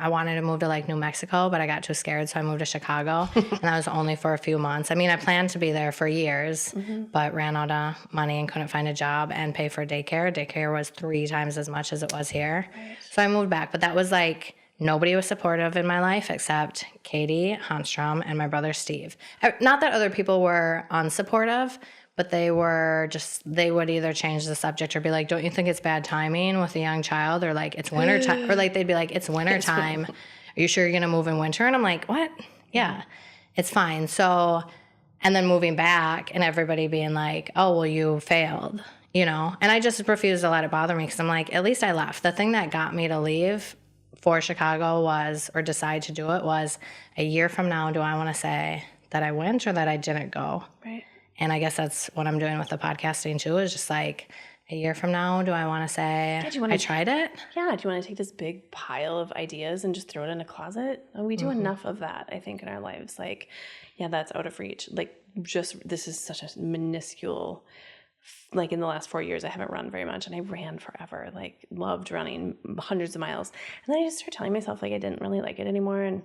Speaker 1: wanted to move to like New Mexico, but I got too scared. So I moved to Chicago and that was only for a few months. I mean, I planned to be there for years, but ran out of money and couldn't find a job and pay for daycare. Daycare was 3 times as much as it was here.
Speaker 2: Right.
Speaker 1: So I moved back, but that was like, nobody was supportive in my life except Katie Hanstrom and my brother Steve. Not that other people were unsupportive, but they would either change the subject or be like, don't you think it's bad timing with a young child? Or like, it's winter time. Or like, they'd be like, it's winter time. Are you sure you're going to move in winter? And I'm like, what? Yeah, it's fine. So, and then moving back and everybody being like, oh, well, you failed, you know? And I just refused to let it bother me because I'm like, at least I left. The thing that got me to leave for Chicago or decide to do it was, a year from now, do I want to say that I went or that I didn't go?
Speaker 2: Right.
Speaker 1: And I guess that's what I'm doing with the podcasting too, is just like, a year from now, do I want to say I tried it?
Speaker 2: Yeah. Do you want to take this big pile of ideas and just throw it in a closet? And we do enough of that, I think, in our lives. Like, yeah, that's out of reach. Like, this is such a minuscule, like in the last 4 years, I haven't run very much, and I ran forever, like loved running hundreds of miles. And then I just started telling myself like I didn't really like it anymore, and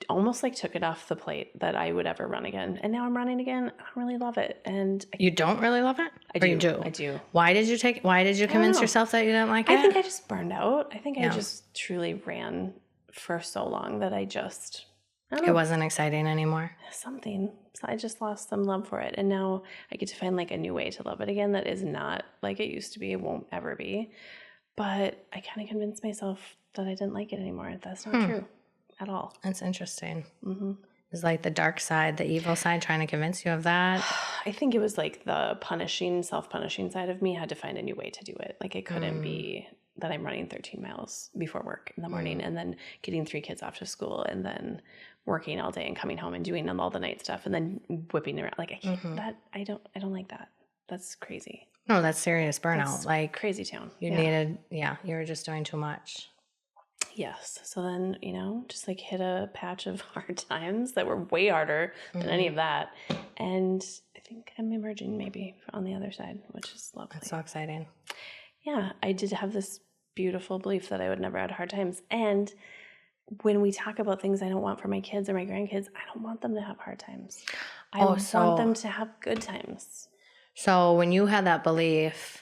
Speaker 2: almost like took it off the plate that I would ever run again. And now I'm running again. I don't really love it. And
Speaker 1: You don't really love it?
Speaker 2: I
Speaker 1: You do?
Speaker 2: I do.
Speaker 1: Why did you convince yourself that you didn't like it?
Speaker 2: I think I just burned out. I think I just truly ran for so long that I don't know.
Speaker 1: It wasn't exciting anymore.
Speaker 2: Something. So I just lost some love for it. And now I get to find like a new way to love it again that is not like it used to be. It won't ever be. But I kind of convinced myself that I didn't like it anymore. That's not true at all.
Speaker 1: That's interesting. It's like the dark side, the evil side, trying to convince you of that.
Speaker 2: I think it was like the self-punishing side of me had to find a new way to do it. Like it couldn't be that I'm running 13 miles before work in the morning and then getting 3 kids off to school and then working all day and coming home and doing all the night stuff and then whipping around. Like I can't, I don't like that. That's crazy.
Speaker 1: No, that's serious burnout.
Speaker 2: That's
Speaker 1: like
Speaker 2: crazy town.
Speaker 1: You were just doing too much.
Speaker 2: Yes. So then, just like hit a patch of hard times that were way harder than any of that. And I think I'm emerging maybe on the other side, which is lovely.
Speaker 1: That's so exciting.
Speaker 2: Yeah. I did have this beautiful belief that I would never have hard times. And when we talk about things I don't want for my kids or my grandkids, I don't want them to have hard times. I want them to have good times.
Speaker 1: So when you had that belief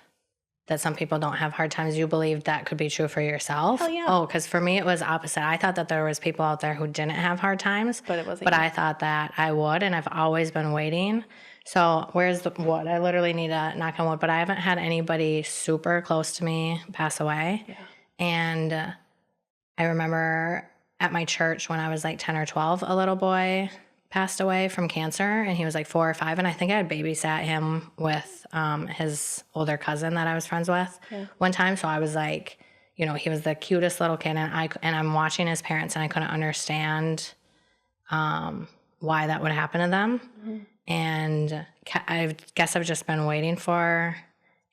Speaker 1: that some people don't have hard times, you believed that could be true for yourself?
Speaker 2: Hell yeah.
Speaker 1: Oh, because for me it was opposite. I thought that there was people out there who didn't have hard times.
Speaker 2: But it wasn't.
Speaker 1: But I thought that I would, and I've always been waiting. So where's the wood? I literally need to knock on wood, but I haven't had anybody super close to me pass away.
Speaker 2: Yeah.
Speaker 1: And I remember at my church when I was like 10 or 12, a little boy passed away from cancer, and he was like 4 or 5, and I think I had babysat him with his older cousin that I was friends with one time. So I was like, he was the cutest little kid, and I'm watching his parents, and I couldn't understand why that would happen to them. And I guess I've just been waiting for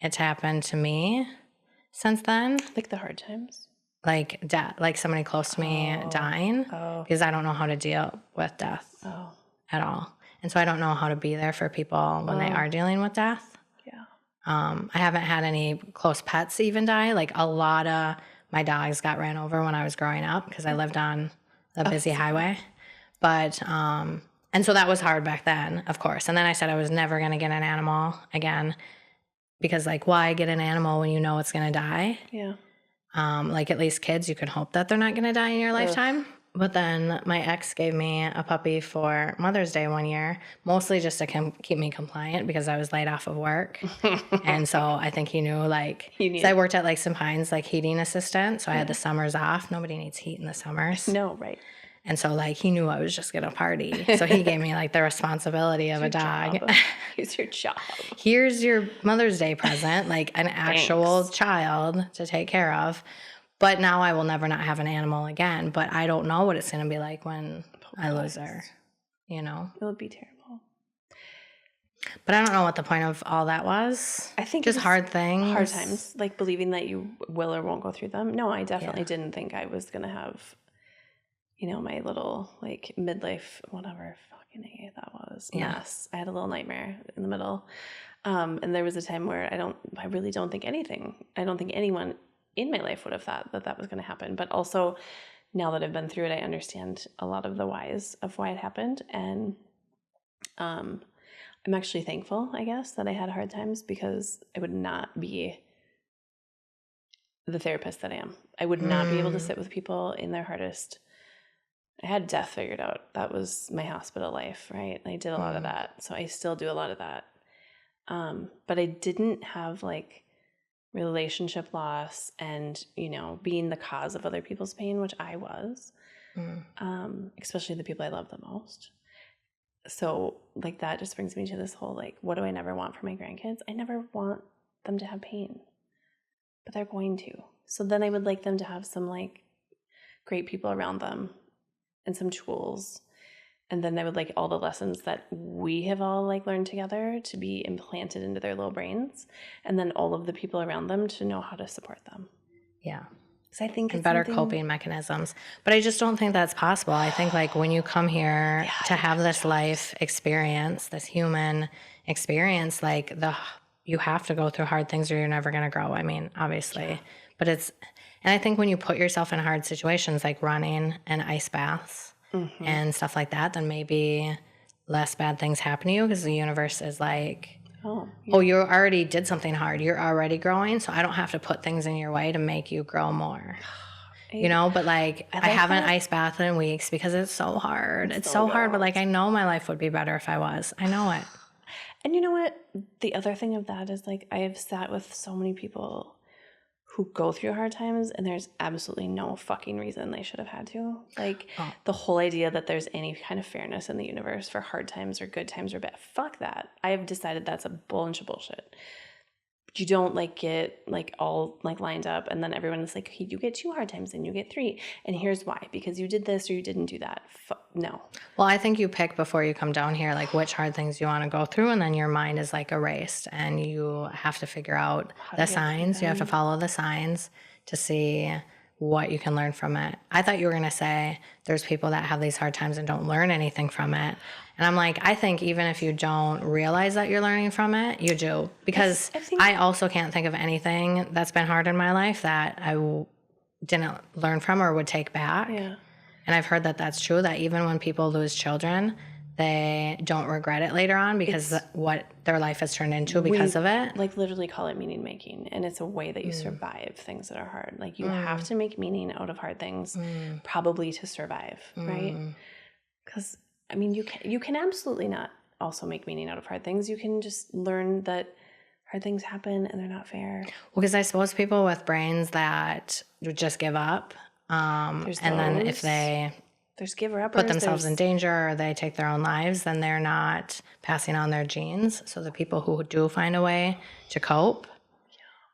Speaker 1: it to happen to me since then.
Speaker 2: Like the hard times?
Speaker 1: Like death, like somebody close to me dying, because I don't know how to deal with death at all. And so I don't know how to be there for people when they are dealing with death.
Speaker 2: Yeah.
Speaker 1: I haven't had any close pets even die. Like a lot of my dogs got ran over when I was growing up because I lived on a busy highway. But, and so that was hard back then, of course. And then I said I was never going to get an animal again because like, why get an animal when you know it's going to die?
Speaker 2: Yeah.
Speaker 1: Like at least kids, you can hope that they're not going to die in your lifetime. But then my ex gave me a puppy for Mother's Day one year, mostly just to keep me compliant because I was laid off of work. And so I think he knew, like,
Speaker 2: You
Speaker 1: so I
Speaker 2: need,
Speaker 1: worked at Lakes and Pines, like heating assistant. So I had
Speaker 2: yeah.
Speaker 1: the summers off. Nobody needs heat in the summers.
Speaker 2: No, right.
Speaker 1: And so, like, he knew I was just going to party. So he gave me, like, the responsibility of a
Speaker 2: Your
Speaker 1: dog.
Speaker 2: job. Here's your job.
Speaker 1: Here's your Mother's Day present, like an actual
Speaker 2: Thanks.
Speaker 1: child to take care of. But now I will never not have an animal again. But I don't know what it's going to be like when I lose her, you know?
Speaker 2: It would be terrible.
Speaker 1: But I don't know what the point of all that was.
Speaker 2: I think
Speaker 1: Just
Speaker 2: it was
Speaker 1: hard things.
Speaker 2: hard times, like believing that you will or won't go through them. No, I definitely didn't think I was going to have, my little, like, midlife, whatever fucking A that was, mess. I had a little nightmare in the middle. And there was a time where I really don't think anyone in my life would have thought that was going to happen. But also, now that I've been through it, I understand a lot of the whys of why it happened. And I'm actually thankful, I guess, that I had hard times, because I would not be the therapist that I am. I would not be able to sit with people in their hardest. I had death figured out. That was my hospital life, right? I did a lot of that. So I still do a lot of that. But I didn't have, like, relationship loss and, being the cause of other people's pain, which I was, especially the people I love the most. So, like, that just brings me to this whole, like, what do I never want for my grandkids? I never want them to have pain, but they're going to. So then I would like them to have some, like, great people around them and some tools. And then I would like all the lessons that we have all, like, learned together to be implanted into their little brains. And then all of the people around them to know how to support them.
Speaker 1: Yeah.
Speaker 2: Because I think
Speaker 1: And
Speaker 2: it's
Speaker 1: better
Speaker 2: something...
Speaker 1: coping mechanisms. But I just don't think that's possible. I think, like, when you come here to have this life experience, this human experience, like, you have to go through hard things or you're never going to grow. I mean, obviously. But and I think when you put yourself in hard situations like running and ice baths and stuff like that, then maybe less bad things happen to you because the universe is like, oh, you already did something hard. You're already growing, so I don't have to put things in your way to make you grow more. But, like, I haven't ice bathed in weeks because it's so hard. It's so hard, but, like, I know my life would be better if I was. I know it.
Speaker 2: And you know what? The other thing of that is, like, I have sat with so many people who go through hard times, and there's absolutely no fucking reason they should have had to. Like, the whole idea that there's any kind of fairness in the universe for hard times or good times or bad, fuck that. I have decided that's a bunch of bullshit. You don't, like, get, like, all, like, lined up, and then everyone is like, hey, you get 2 hard times and you get 3, and here's why, because you did this or you didn't do that. No.
Speaker 1: Well, I think you pick before you come down here, like, which hard things you want to go through, and then your mind is, like, erased, and you have to figure out the signs. You have to follow the signs to see what you can learn from it. I thought you were going to say there's people that have these hard times and don't learn anything from it. And I'm like, I think even if you don't realize that you're learning from it, you do. Because I also can't think of anything that's been hard in my life that I didn't learn from or would take back.
Speaker 2: Yeah.
Speaker 1: And I've heard that that's true, that even when people lose children, they don't regret it later on because what their life has turned into because of it.
Speaker 2: Like, literally call it meaning making. And it's a way that you survive things that are hard. Like, you have to make meaning out of hard things, probably to survive, right? Because, I mean, you can absolutely not also make meaning out of hard things. You can just learn that hard things happen and they're not fair.
Speaker 1: Well, because I suppose people with brains that would just give up, and then if they
Speaker 2: there's giver-uppers,
Speaker 1: put themselves in danger or they take their own lives, then they're not passing on their genes. So the people who do find a way to cope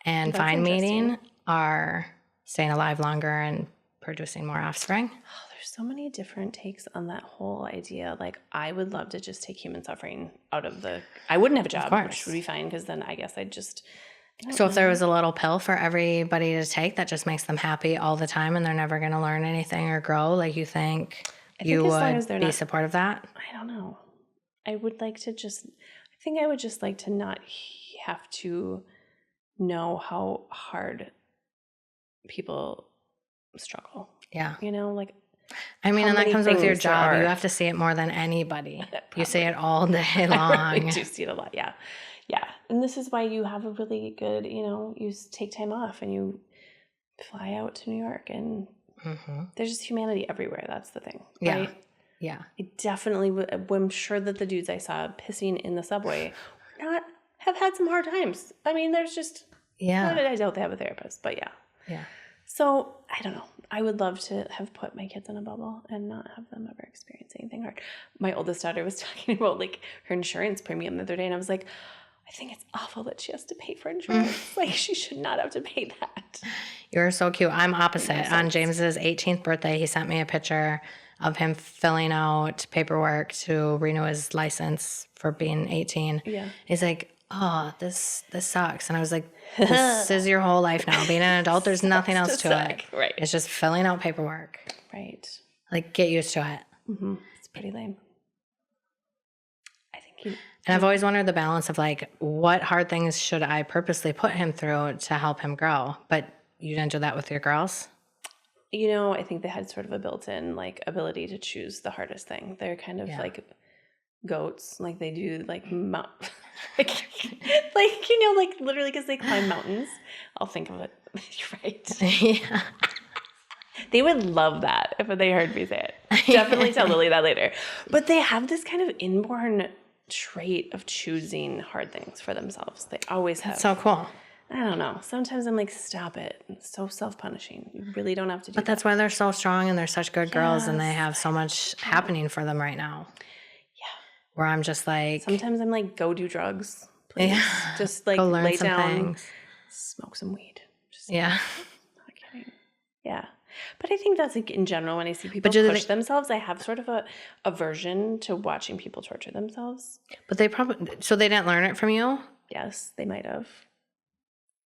Speaker 1: and find meaning are staying alive longer and producing more offspring.
Speaker 2: Oh, there's so many different takes on that whole idea. Like, I would love to just take human suffering out of I wouldn't have a job, which would be fine, because then I guess I'd just...
Speaker 1: So if there was a little pill for everybody to take that just makes them happy all the time and they're never going to learn anything or grow, like, you think you would be supportive of that?
Speaker 2: I don't know. I would like to just... I think I would just like to not have to know how hard people struggle.
Speaker 1: Yeah.
Speaker 2: Like...
Speaker 1: I mean, and that comes with your job. You have to see it more than anybody. You see it all day long.
Speaker 2: I really do see it a lot, yeah. Yeah, and this is why you have a really good, you take time off and you fly out to New York and There's just humanity everywhere. That's the thing,
Speaker 1: Yeah.
Speaker 2: right?
Speaker 1: Yeah.
Speaker 2: I definitely am sure that the dudes I saw pissing in the subway have had some hard times. I mean, there's just,
Speaker 1: Yeah.
Speaker 2: I doubt they have a therapist, but yeah.
Speaker 1: Yeah.
Speaker 2: So I don't know. I would love to have put my kids in a bubble and not have them ever experience anything hard. My oldest daughter was talking about like her insurance premium the other day, and I was like, I think it's awful that she has to pay for insurance. Like she should not have to pay that.
Speaker 1: You're so cute. I'm opposite. On James's 18th birthday, he sent me a picture of him filling out paperwork to renew his license for being 18.
Speaker 2: Yeah.
Speaker 1: He's like, oh, this sucks. And I was like, this is your whole life now. Being an adult, there's nothing else to it.
Speaker 2: Right.
Speaker 1: It's just filling out paperwork.
Speaker 2: Right.
Speaker 1: Like, get used to it.
Speaker 2: Mm-hmm. It's pretty lame. I think
Speaker 1: And I've always wondered the balance of like, what hard things should I purposely put him through to help him grow? But you didn't do that with your girls?
Speaker 2: you know, I think they had sort of a built-in like ability to choose the hardest thing. They're kind of like goats, like they do like like you know, like literally because they climb mountains. I'll think of it. You're right.
Speaker 1: Yeah.
Speaker 2: They would love that if they heard me say it. Definitely tell Lily that later. But they have this kind of inborn trait of choosing hard things for themselves. They always have.
Speaker 1: So cool.
Speaker 2: I don't know. Sometimes I'm like, stop it. It's so self-punishing. You really don't have to do
Speaker 1: But that's why they're so strong and they're such good girls and they
Speaker 2: Yes.
Speaker 1: have so much happening for them right now.
Speaker 2: Yeah.
Speaker 1: Where I'm just like,
Speaker 2: Sometimes I'm like, go do drugs. Please.
Speaker 1: Yeah.
Speaker 2: Just like
Speaker 1: go learn
Speaker 2: lay
Speaker 1: some
Speaker 2: down,
Speaker 1: things.
Speaker 2: smoke some weed. Just
Speaker 1: Yeah.
Speaker 2: not kidding. Yeah. But I think that's like in general, when I see people
Speaker 1: do
Speaker 2: push themselves, I have sort of a aversion to watching people torture themselves.
Speaker 1: But they probably, so they didn't learn it from you?
Speaker 2: Yes, they might have.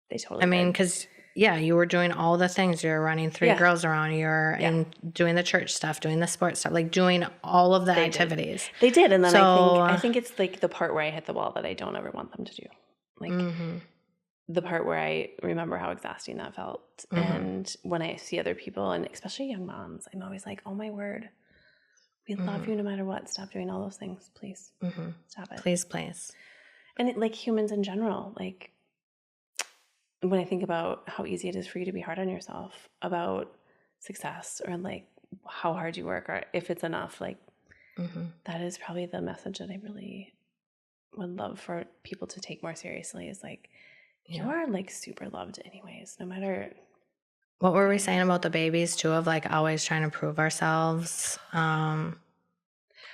Speaker 2: They totally
Speaker 1: I mean,
Speaker 2: did.
Speaker 1: because, yeah, you were doing all the things. You were running three
Speaker 2: Yeah.
Speaker 1: girls around. You were and doing the church stuff, doing the sports stuff, like doing all of the activities.
Speaker 2: They did. And then
Speaker 1: So-
Speaker 2: I think it's like the part where I hit the wall that I don't ever want them to do. Like the part where I remember how exhausting that felt. And when I see other people, and especially young moms, I'm always like, oh my word, we love you no matter what. Stop doing all those things, please. Stop it.
Speaker 1: Please, please.
Speaker 2: And like humans in general, like when I think about how easy it is for you to be hard on yourself about success or like how hard you work or if it's enough, like that is probably the message that I really would love for people to take more seriously is like, you are like super loved anyways, no matter.
Speaker 1: What were we saying about the babies too, of like always trying to prove ourselves?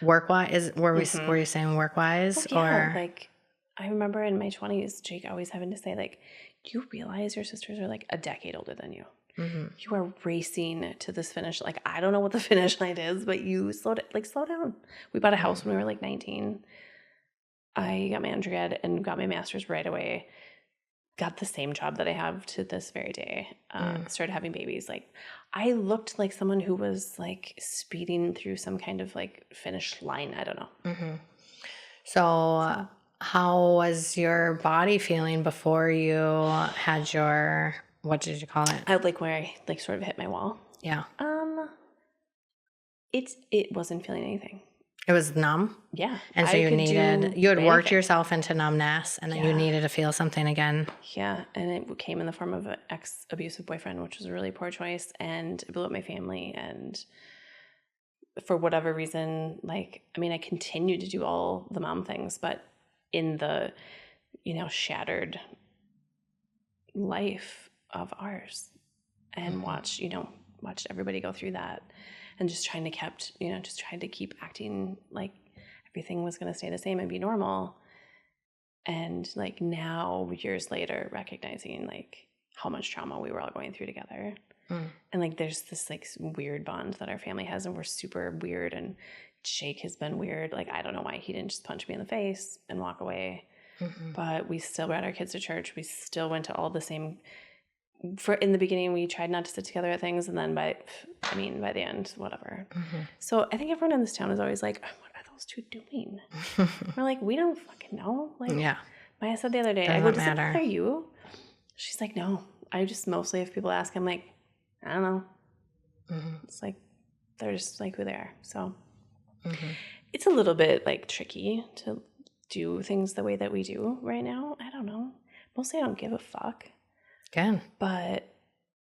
Speaker 1: Work-wise, were you saying work-wise? Or
Speaker 2: like I remember in my 20s, Jake always having to say like, do you realize your sisters are like a decade older than you? You are racing to this finish. Like, I don't know what the finish line is, but you slow down. We bought a house when we were like 19. I got my undergrad and got my master's right away. Got the same job that I have to this very day. Started having babies. Like, I looked like someone who was like speeding through some kind of like finish line. I don't know.
Speaker 1: So how was your body feeling before you had your, what did you call it?
Speaker 2: I like where I like sort of hit my wall.
Speaker 1: Yeah.
Speaker 2: It wasn't feeling anything.
Speaker 1: It was numb?
Speaker 2: Yeah.
Speaker 1: And so you had worked
Speaker 2: your
Speaker 1: yourself into numbness and then you needed to feel something again.
Speaker 2: Yeah, and it came in the form of an ex-abusive boyfriend, which was a really poor choice, and it blew up my family. And for whatever reason, like, I mean, I continued to do all the mom things, but in the, shattered life of ours, and watched everybody go through that, and just trying to keep acting like everything was going to stay the same and be normal. And like now, years later, recognizing like how much trauma we were all going through together. And like there's this like weird bond that our family has, and we're super weird. And Jake has been weird. Like, I don't know why he didn't just punch me in the face and walk away. But we still brought our kids to church. We still went to all the same. In the beginning, we tried not to sit together at things, and then by the end, whatever. So I think everyone in this town is always like, what are those two doing? We're like, we don't fucking know. Like, Maya said the other day, I go, does it bother you? She's like, no. I just mostly, if people ask, I'm like, I don't know. It's like, they're just like who they are. So it's a little bit like tricky to do things the way that we do right now. I don't know. Mostly I don't give a fuck.
Speaker 1: Good.
Speaker 2: But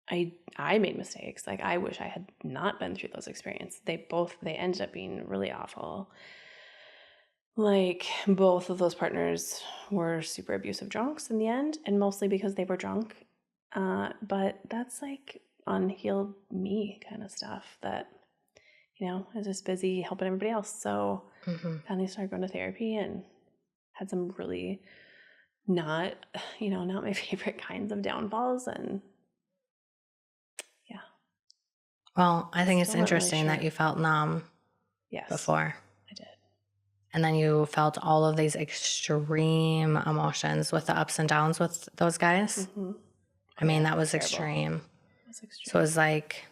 Speaker 2: I made mistakes. Like, I wish I had not been through those experiences. They ended up being really awful. Like, both of those partners were super abusive drunks in the end, and mostly because they were drunk. But that's like unhealed me kind of stuff that, I was just busy helping everybody else. So finally started going to therapy and had some really not my favorite kinds of downfalls. And yeah.
Speaker 1: Well, I think it's
Speaker 2: Still not really
Speaker 1: interesting that
Speaker 2: sure.
Speaker 1: you felt numb
Speaker 2: Yes,
Speaker 1: before.
Speaker 2: I did.
Speaker 1: And then you felt all of these extreme emotions with the ups and downs with those guys. I mean, that was
Speaker 2: Terrible.
Speaker 1: extreme.
Speaker 2: It was extreme.
Speaker 1: So it was like...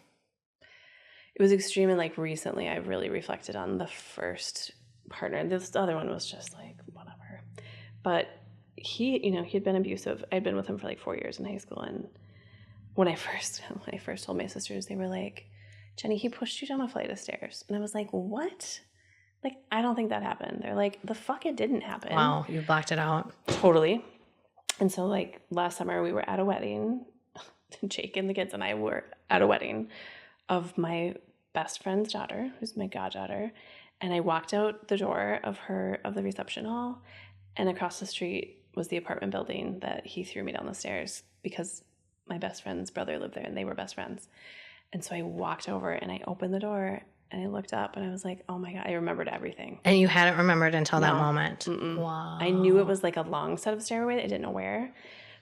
Speaker 2: It was extreme, and like recently I've really reflected on the first partner. This other one was just like, whatever. But he'd been abusive. I'd been with him for like 4 years in high school, and when I first told my sisters, they were like, Jenny, he pushed you down a flight of stairs. And I was like, what? Like, I don't think that happened. They're like, the fuck it didn't happen.
Speaker 1: Wow, you blocked it out.
Speaker 2: Totally. And so like last summer we were at a wedding. Jake and the kids and I were at a wedding of my best friend's daughter, who's my goddaughter. And I walked out the door of the reception hall, and across the street was the apartment building that he threw me down the stairs because my best friend's brother lived there and they were best friends. And so I walked over and I opened the door and I looked up and I was like, oh my God, I remembered everything.
Speaker 1: And you hadn't remembered until that moment. Wow.
Speaker 2: I knew it was like a long set of stairway. I didn't know where,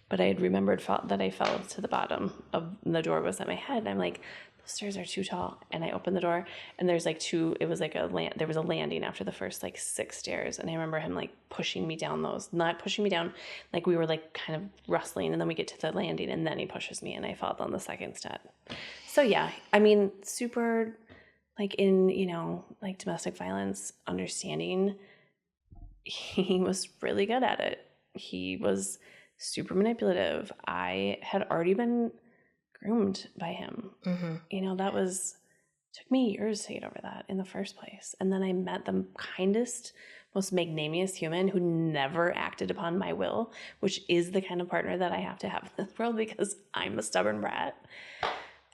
Speaker 2: but I had remembered that I fell to the bottom of the door was at my head. And I'm like, the stairs are too tall. And I opened the door and there's like there was a landing after the first like 6 stairs. And I remember him like pushing me down not pushing me down. Like we were like kind of rustling and then we get to the landing and then he pushes me and I fell down the second step. So yeah, I mean, super like in, like domestic violence understanding, he was really good at it. He was super manipulative. I had already been groomed by him. Took me years to get over that in the first place. And then I met the kindest, most magnanimous human who never acted upon my will, which is the kind of partner that I have to have in this world because I'm a stubborn brat.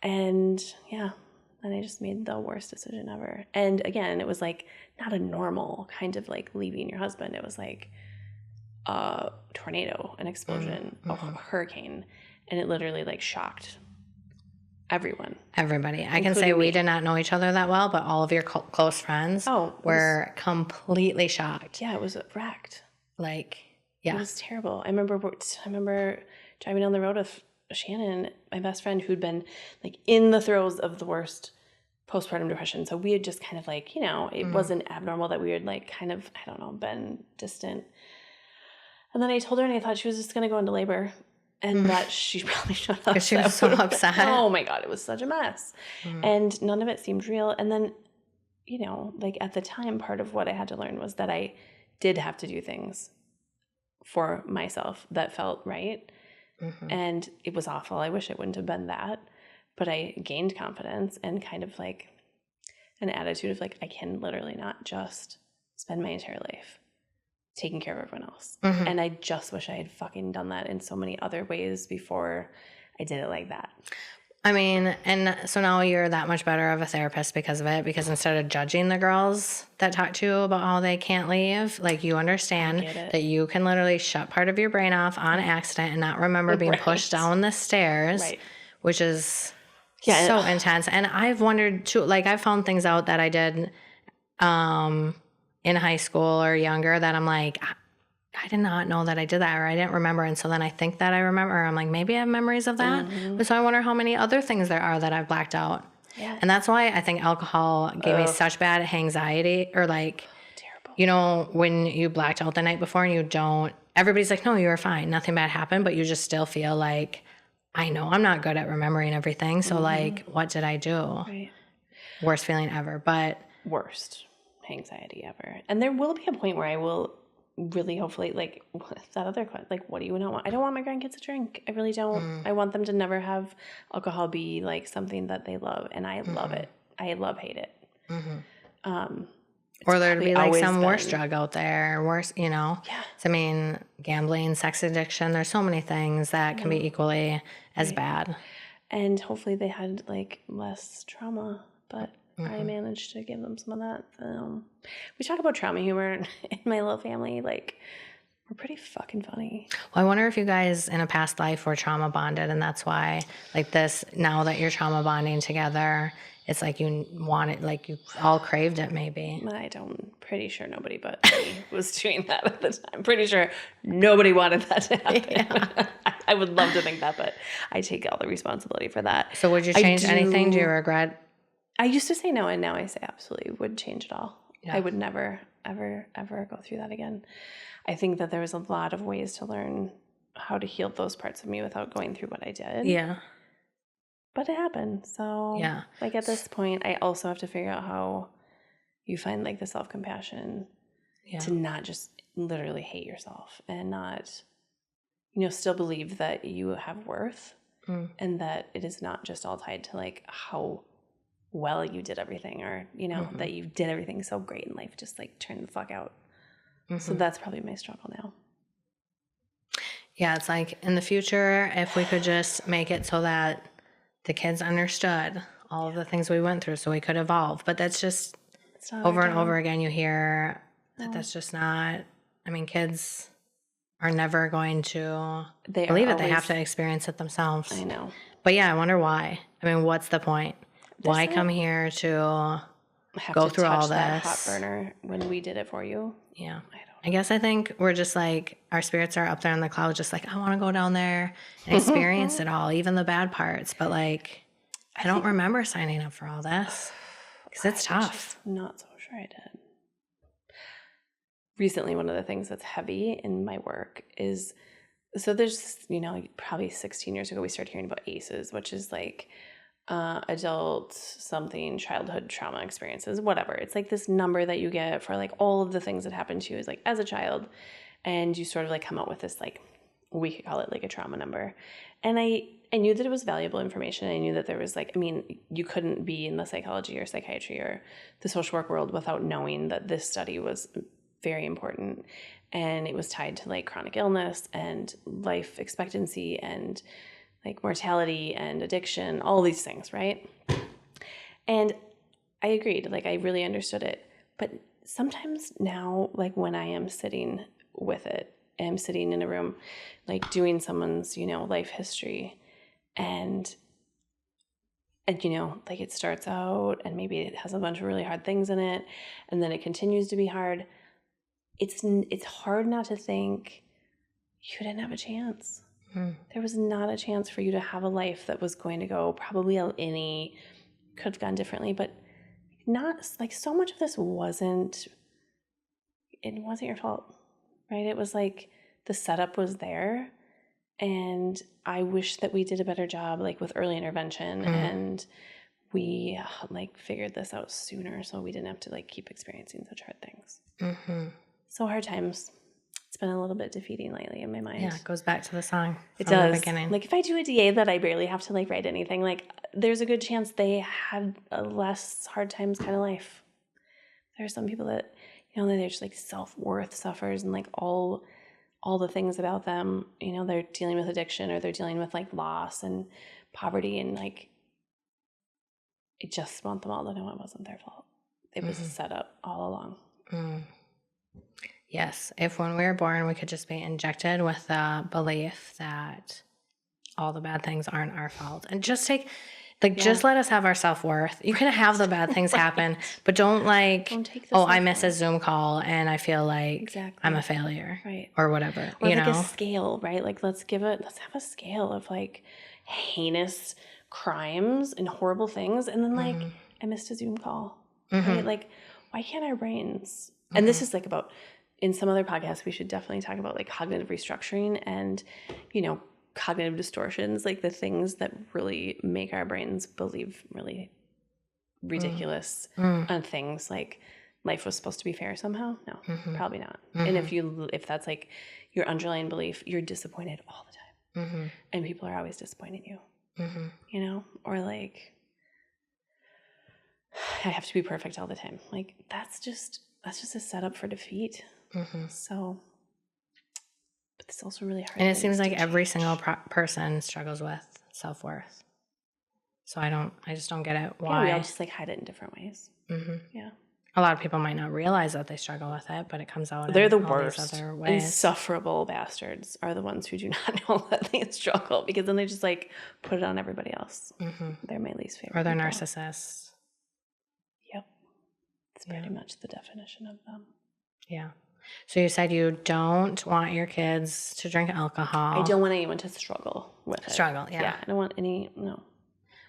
Speaker 2: And yeah, then I just made the worst decision ever. And again, it was like not a normal kind of like leaving your husband. It was like a tornado, an explosion, a hurricane. And it literally like shocked everybody. I can say we did not know each other that well, but all of your close friends were completely shocked. Yeah, it was wrecked.
Speaker 1: Like, yeah.
Speaker 2: It was terrible. I remember driving down the road with Shannon, my best friend, who'd been like in the throes of the worst postpartum depression. So we had just kind of like, it wasn't abnormal that we had like kind of, I don't know, been distant. And then I told her and I thought she was just going to go into labor. And that she probably should have.
Speaker 1: Because she was so upset.
Speaker 2: Oh my God, it was such a mess. And none of it seemed real. And then, like at the time, part of what I had to learn was that I did have to do things for myself that felt right. And it was awful. I wish it wouldn't have been that. But I gained confidence and kind of like an attitude of like, I can literally not just spend my entire life taking care of everyone else. And I just wish I had fucking done that in so many other ways before I did it like that.
Speaker 1: I mean, and so now you're that much better of a therapist because of it, because instead of judging the girls that talk to you about how they can't leave, like you understand that you can literally shut part of your brain off on accident and not remember being pushed down the stairs, which is so intense. And I've wondered too, like I found things out that I did in high school or younger that I'm like, I did not know that I did that or I didn't remember. And so then I think that I remember. I'm like, maybe I have memories of that. But so I wonder how many other things there are that I've blacked out. Yeah. And that's why I think alcohol gave me such bad anxiety or like, terrible. When you blacked out the night before and you don't, everybody's like, no, you were fine. Nothing bad happened. But you just still feel like, I know I'm not good at remembering everything. So like, what did I do? Right. Worst feeling ever. But
Speaker 2: worst anxiety ever. And there will be a point where I will really hopefully like that other question, like what do you not want? I don't want my grandkids to drink. I really don't. I want them to never have alcohol be like something that they love, and I love it. I hate it.
Speaker 1: Or there'd be like some worse drug out there, worse, Yeah. So, I mean, gambling, sex addiction, there's so many things that can be equally as bad.
Speaker 2: And hopefully they had like less trauma, but I managed to give them some of that. We talk about trauma humor in my little family. Like, we're pretty fucking funny.
Speaker 1: Well, I wonder if you guys in a past life were trauma bonded, and that's why, like this, now that you're trauma bonding together, it's like you want it, like you all craved it maybe.
Speaker 2: Pretty sure nobody but me was doing that at the time. Pretty sure nobody wanted that to happen.
Speaker 1: Yeah.
Speaker 2: I would love to think that, but I take all the responsibility for that.
Speaker 1: So would you change anything? Do you regret?
Speaker 2: I used to say no, and now I say absolutely would change it all.
Speaker 1: Yeah.
Speaker 2: I would never, ever, ever go through that again. I think that there was a lot of ways to learn how to heal those parts of me without going through what I did.
Speaker 1: Yeah.
Speaker 2: But it happened. So
Speaker 1: Yeah.
Speaker 2: like at this point, I also have to figure out how you find like the self-compassion to not just literally hate yourself and not, still believe that you have worth and that it is not just all tied to like how well you did everything or, that you did everything so great in life. Just like turn the fuck out. So that's probably my struggle now.
Speaker 1: Yeah, it's like in the future, if we could just make it so that the kids understood all of the things we went through so we could evolve. But that's just over and over again you hear that that's just not, I mean, kids are never going to believe it. They have to experience it themselves.
Speaker 2: I know.
Speaker 1: But yeah, I wonder why. I mean, what's the point? Why come here to go through all this?
Speaker 2: That hot burner when we did it for you.
Speaker 1: Yeah. I think we're just like, our spirits are up there in the clouds, just like, I want to go down there and experience it all, even the bad parts. But like, I don't remember signing up for all this because it's tough.
Speaker 2: I'm not so sure I did. Recently, one of the things that's heavy in my work is, so there's, probably 16 years ago, we started hearing about ACEs, which is like adult something, childhood trauma experiences, whatever. It's like this number that you get for like all of the things that happened to you as like as a child. And you sort of like come up with this, like, we could call it like a trauma number. And I knew that it was valuable information. I knew that there was like, I mean, you couldn't be in the psychology or psychiatry or the social work world without knowing that this study was very important. And it was tied to like chronic illness and life expectancy and like mortality and addiction, all these things, right? And I agreed, like I really understood it. But sometimes now, like when I am sitting with it, I'm sitting in a room, like doing someone's, life history and like it starts out and maybe it has a bunch of really hard things in it and then it continues to be hard. It's hard not to think you didn't have a chance. There was not a chance for you to have a life that was going to go probably could have gone differently, but not like so much of this wasn't your fault, right? It was like the setup was there and I wish that we did a better job like with early intervention and we like figured this out sooner so we didn't have to like keep experiencing such hard things. So hard times. It's been a little bit defeating lately in my mind.
Speaker 1: Yeah, it goes back to the song.
Speaker 2: It does. The beginning. Like if I do a DA that I barely have to like write anything, like there's a good chance they had a less hard times kind of life. There are some people that, they're just like self-worth suffers and like all the things about them, they're dealing with addiction or they're dealing with like loss and poverty and like, I just want them all to know it wasn't their fault. It was set up all along.
Speaker 1: Yes, if when we were born we could just be injected with the belief that all the bad things aren't our fault. And just just let us have our self-worth. You can have the bad things happen, but don't take I miss a Zoom call and I feel like I'm a failure.
Speaker 2: Right.
Speaker 1: Or whatever.
Speaker 2: Or like a scale, right? Like let's have a scale of like heinous crimes and horrible things. And then like I missed a Zoom call. Right? Like why can't our brains, and this is like about, in some other podcasts, we should definitely talk about like cognitive restructuring and, cognitive distortions, like the things that really make our brains believe really ridiculous on things like life was supposed to be fair somehow. No, probably not. And if that's like your underlying belief, you're disappointed all the time. And people are always disappointing you, or like, I have to be perfect all the time. Like that's just a setup for defeat. So, but it's also really hard.
Speaker 1: And it seems like every single person struggles with self-worth. So I just don't get it.
Speaker 2: Yeah,
Speaker 1: Why?
Speaker 2: we all just like hide it in different ways.
Speaker 1: Mm-hmm.
Speaker 2: Yeah.
Speaker 1: A lot of people might not realize that they struggle with it, but it comes out
Speaker 2: They're
Speaker 1: in
Speaker 2: the
Speaker 1: all
Speaker 2: worst.
Speaker 1: these other ways.
Speaker 2: Insufferable bastards are the ones who do not know that they struggle, because then they just like put it on everybody else.
Speaker 1: Mm-hmm.
Speaker 2: They're my least favorite.
Speaker 1: Or they're
Speaker 2: people.
Speaker 1: narcissists.
Speaker 2: Yep. It's pretty much the definition of them.
Speaker 1: Yeah. So you said you don't want your kids to drink alcohol.
Speaker 2: I don't want anyone to struggle with it.
Speaker 1: Struggle, yeah.
Speaker 2: Yeah, I don't want any, no.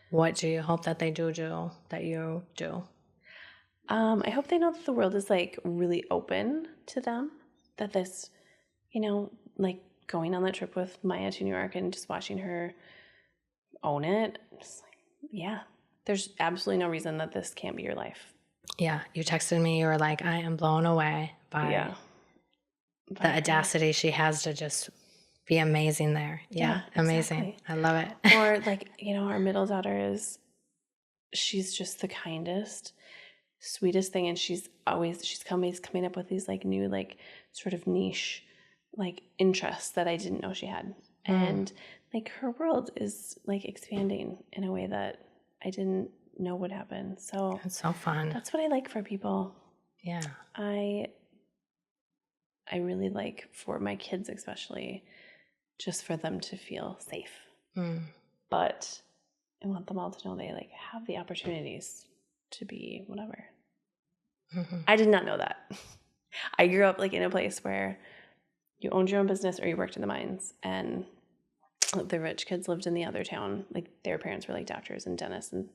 Speaker 1: What do you hope that they do that you do?
Speaker 2: I hope they know that the world is like really open to them. That this, like going on that trip with Maya to New York and just watching her own it. It's like, yeah, there's absolutely no reason that this can't be your life.
Speaker 1: Yeah, you texted me. You were like, I am blown away by the audacity she has to just be amazing there. Yeah, amazing. Exactly. I love it.
Speaker 2: Or like, our middle daughter she's just the kindest, sweetest thing, and she's coming up with these like new like sort of niche like interests that I didn't know she had. And like her world is like expanding in a way that I didn't know would happen. So
Speaker 1: it's so fun.
Speaker 2: That's what I like for people.
Speaker 1: Yeah.
Speaker 2: I really like for my kids especially, just for them to feel safe. But I want them all to know they like have the opportunities to be whatever. I did not know that. I grew up like in a place where you owned your own business or you worked in the mines, and the rich kids lived in the other town. Like their parents were like doctors and dentists, and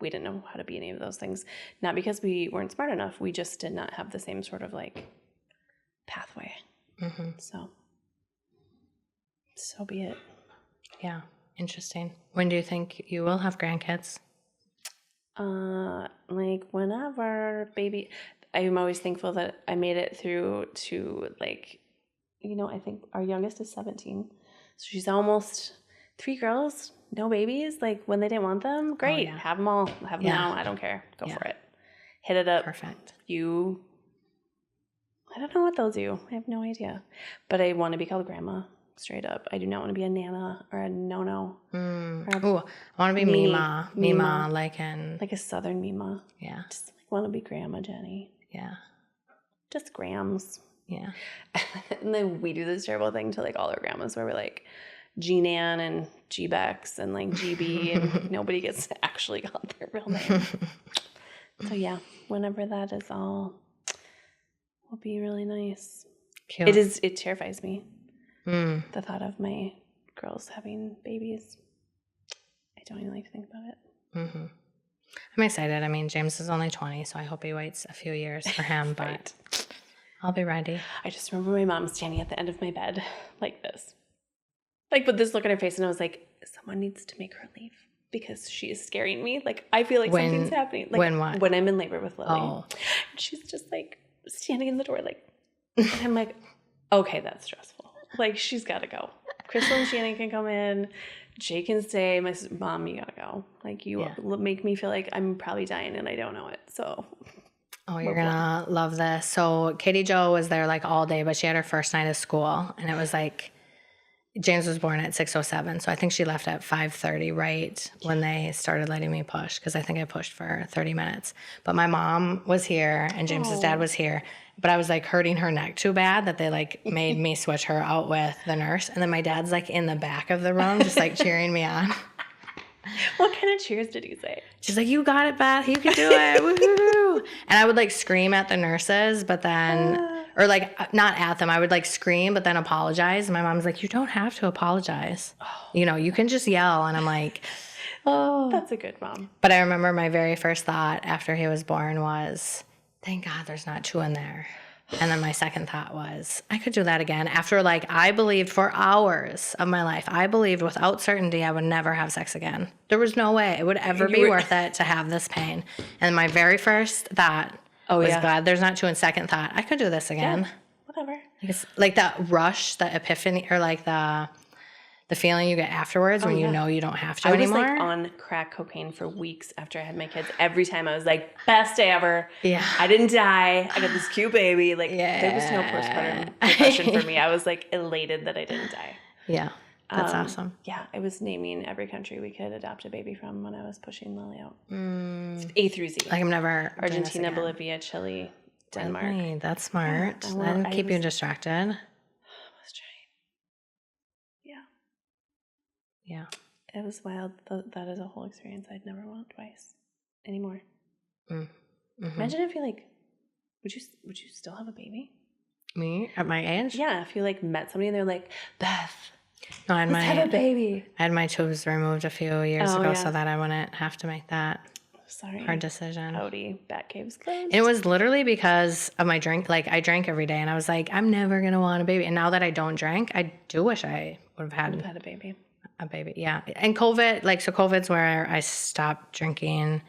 Speaker 2: we didn't know how to be any of those things. Not because we weren't smart enough. We just did not have the same sort of like pathway. So be it.
Speaker 1: Yeah. Interesting. When do you think you will have grandkids?
Speaker 2: Like whenever, baby. I'm always thankful that I made it through to like, I think our youngest is 17. So she's almost 3 girls, no babies. Like when they didn't want them, great. Have them all. Have them now. I don't care. Go for it. Hit it up.
Speaker 1: Perfect.
Speaker 2: I don't know what they'll do. I have no idea. But I want to be called grandma. Straight up. I do not want to be a nana or a no-no.
Speaker 1: I want to be Mima. Mima, like a
Speaker 2: southern Mima.
Speaker 1: Yeah.
Speaker 2: Just like want to be Grandma Jenny.
Speaker 1: Yeah.
Speaker 2: Just Grams.
Speaker 1: Yeah.
Speaker 2: And then we do this terrible thing to like all our grandmas where we're like G-Nan and G-Bex and like GB and nobody gets to actually called their real name. So yeah, whenever that is all will be really nice.
Speaker 1: Cute.
Speaker 2: It terrifies me. The thought of my girls having babies. I don't even like to think about it.
Speaker 1: I'm excited. I mean, James is only 20, so I hope he waits a few years for him,
Speaker 2: Right.
Speaker 1: But I'll be ready.
Speaker 2: I just remember my mom standing at the end of my bed like this. Like with this look on her face, and I was like, someone needs to make her leave because she is scaring me. Like I feel like something's happening. Like
Speaker 1: when what?
Speaker 2: When I'm in labor with Lily.
Speaker 1: Oh.
Speaker 2: And she's just like standing in the door like, and I'm like, okay, that's stressful. Like, she's got to go. Crystal and Shannon can come in. Jay can stay. My mom, you got to go. Like, you make me feel like I'm probably dying and I don't know it. So.
Speaker 1: Oh, you're going to love this. So, Katie Jo was there, like, all day, but she had her first night of school. And it was, like, James was born at 6:07. So, I think she left at 5:30, right, when they started letting me push. Because I think I pushed for 30 minutes. But my mom was here and James's dad was here. But I was like hurting her neck too bad that they like made me switch her out with the nurse. And then my dad's like in the back of the room just like cheering me on.
Speaker 2: What kind of cheers did he say?
Speaker 1: She's like, you got it, Beth. You can do it. Woohoo. And I would like scream at the nurses, but then, or like not at them. I would like scream, but then apologize. And my mom's like, you don't have to apologize. You can just yell. And I'm like, oh.
Speaker 2: That's a good mom.
Speaker 1: But I remember my very first thought after he was born was, thank God there's not 2 in there. And then my second thought was, I could do that again. After like, I believed for hours of my life, I believed without certainty I would never have sex again. There was no way it would ever be worth it to have this pain. And my very first thought was, glad there's not 2. And second thought, I could do this again.
Speaker 2: Yeah, whatever.
Speaker 1: It's like that rush, the epiphany, or like the feeling you get afterwards when you know you don't have to anymore.
Speaker 2: I was like on crack cocaine for weeks after I had my kids. Every time I was like, best day ever.
Speaker 1: Yeah.
Speaker 2: I didn't die. I got this cute baby. Like there was no postpartum depression for me. I was like elated that I didn't die.
Speaker 1: Yeah. That's awesome.
Speaker 2: Yeah, I was naming every country we could adopt a baby from when I was pushing Lily out. A through Z.
Speaker 1: Like I'm never doing this
Speaker 2: Argentina,
Speaker 1: again.
Speaker 2: Bolivia, Chile, Denmark.
Speaker 1: Really? That's smart.
Speaker 2: Yeah,
Speaker 1: That didn't keep you distracted.
Speaker 2: I was trying. Yeah.
Speaker 1: Yeah.
Speaker 2: It was wild. That is a whole experience I'd never want twice anymore. Imagine if you like, would you still have a baby?
Speaker 1: Me at my age?
Speaker 2: Yeah, if you like met somebody and they're like, Beth,
Speaker 1: No,
Speaker 2: let's have a baby.
Speaker 1: I had my tubes removed a few years ago
Speaker 2: yeah.
Speaker 1: so that I wouldn't have to make that
Speaker 2: Sorry.
Speaker 1: hard decision.
Speaker 2: Howdy, Batcave's closed.
Speaker 1: It was literally because of my drink. Like I drank every day and I was like, I'm never going to want a baby. And now that I don't drink, I do wish I would have had
Speaker 2: a baby.
Speaker 1: a baby. Yeah. And COVID, like, so COVID's where I stopped drinking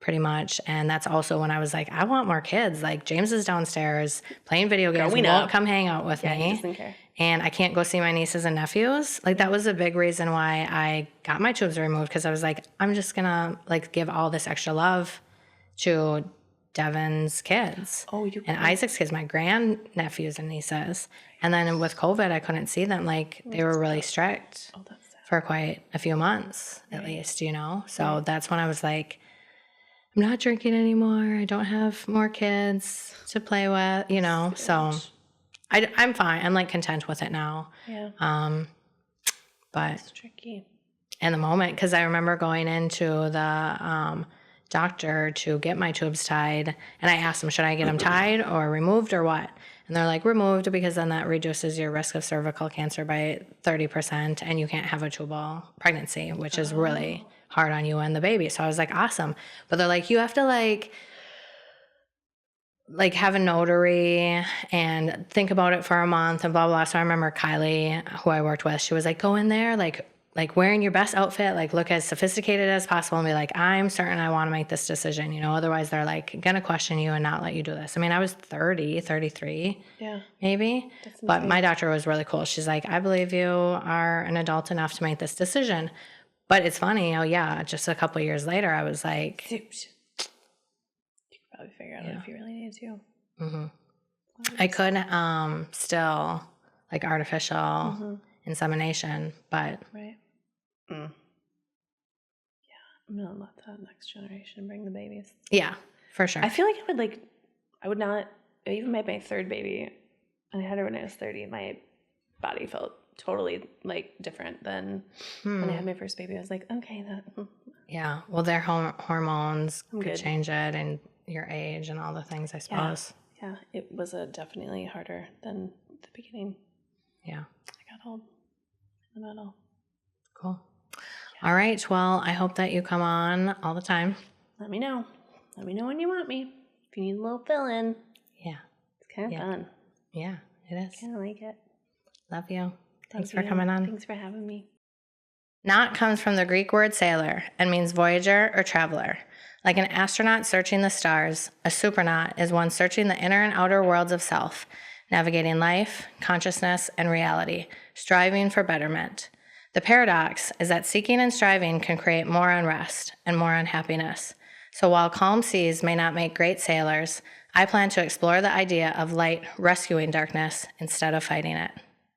Speaker 1: pretty much. And that's also when I was like, I want more kids. Like James is downstairs playing video games. He won't come hang out with me.
Speaker 2: He doesn't care.
Speaker 1: And I can't go see my nieces and nephews. Like that was a big reason why I got my tubes removed, because I was like, I'm just gonna like give all this extra love to Devin's kids and Isaac's kids, my grandnephews and nieces. And then with COVID, I couldn't see them. Like they were really strict for quite a few months, at least, you know? So that's when I was like, I'm not drinking anymore. I don't have more kids to play with, you know? So I'm fine. I'm like content with it now.
Speaker 2: Yeah.
Speaker 1: But
Speaker 2: it's tricky
Speaker 1: in the moment, because I remember going into the doctor to get my tubes tied, and I asked them, should I get them tied or removed or what? And they're like, removed, because then that reduces your risk of cervical cancer by 30%, and you can't have a tubal pregnancy, which is really hard on you and the baby. So I was like, awesome. But they're like, you have to like have a notary and think about it for a month and blah, blah. So I remember Kylie, who I worked with, she was like, go in there, like wearing your best outfit, like look as sophisticated as possible and be like, I'm certain I want to make this decision, you know, otherwise they're like going to question you and not let you do this. I mean, I was 33, maybe, but my doctor was really cool. She's like, I believe you are an adult enough to make this decision. But it's funny, just a couple of years later, I was like,
Speaker 2: you could probably figure out if you really need to.
Speaker 1: I could still like artificial insemination, but
Speaker 2: Yeah, I'm gonna let that next generation bring the babies.
Speaker 1: Yeah, for sure.
Speaker 2: I feel like I would not, even by my third baby, and I had her when I was 30, my body felt totally like different than when I had my first baby. I was like, okay,
Speaker 1: yeah, well, their hormones could change it, and your age and all the things, I suppose.
Speaker 2: Yeah, it was definitely harder than the beginning.
Speaker 1: Yeah.
Speaker 2: I got old in the middle.
Speaker 1: Cool. All right. Well, I hope that you come on all the time.
Speaker 2: Let me know. Let me know when you want me. If you need a little fill-in.
Speaker 1: Yeah.
Speaker 2: It's kind of fun.
Speaker 1: Yeah, it is.
Speaker 2: I kind of like it.
Speaker 1: Love you. Thanks for coming on.
Speaker 2: Thanks for having me.
Speaker 1: Naut comes from the Greek word sailor and means voyager or traveler. Like an astronaut searching the stars, a supernaut is one searching the inner and outer worlds of self, navigating life, consciousness, and reality, striving for betterment. The paradox is that seeking and striving can create more unrest and more unhappiness. So while calm seas may not make great sailors, I plan to explore the idea of light rescuing darkness instead of fighting it.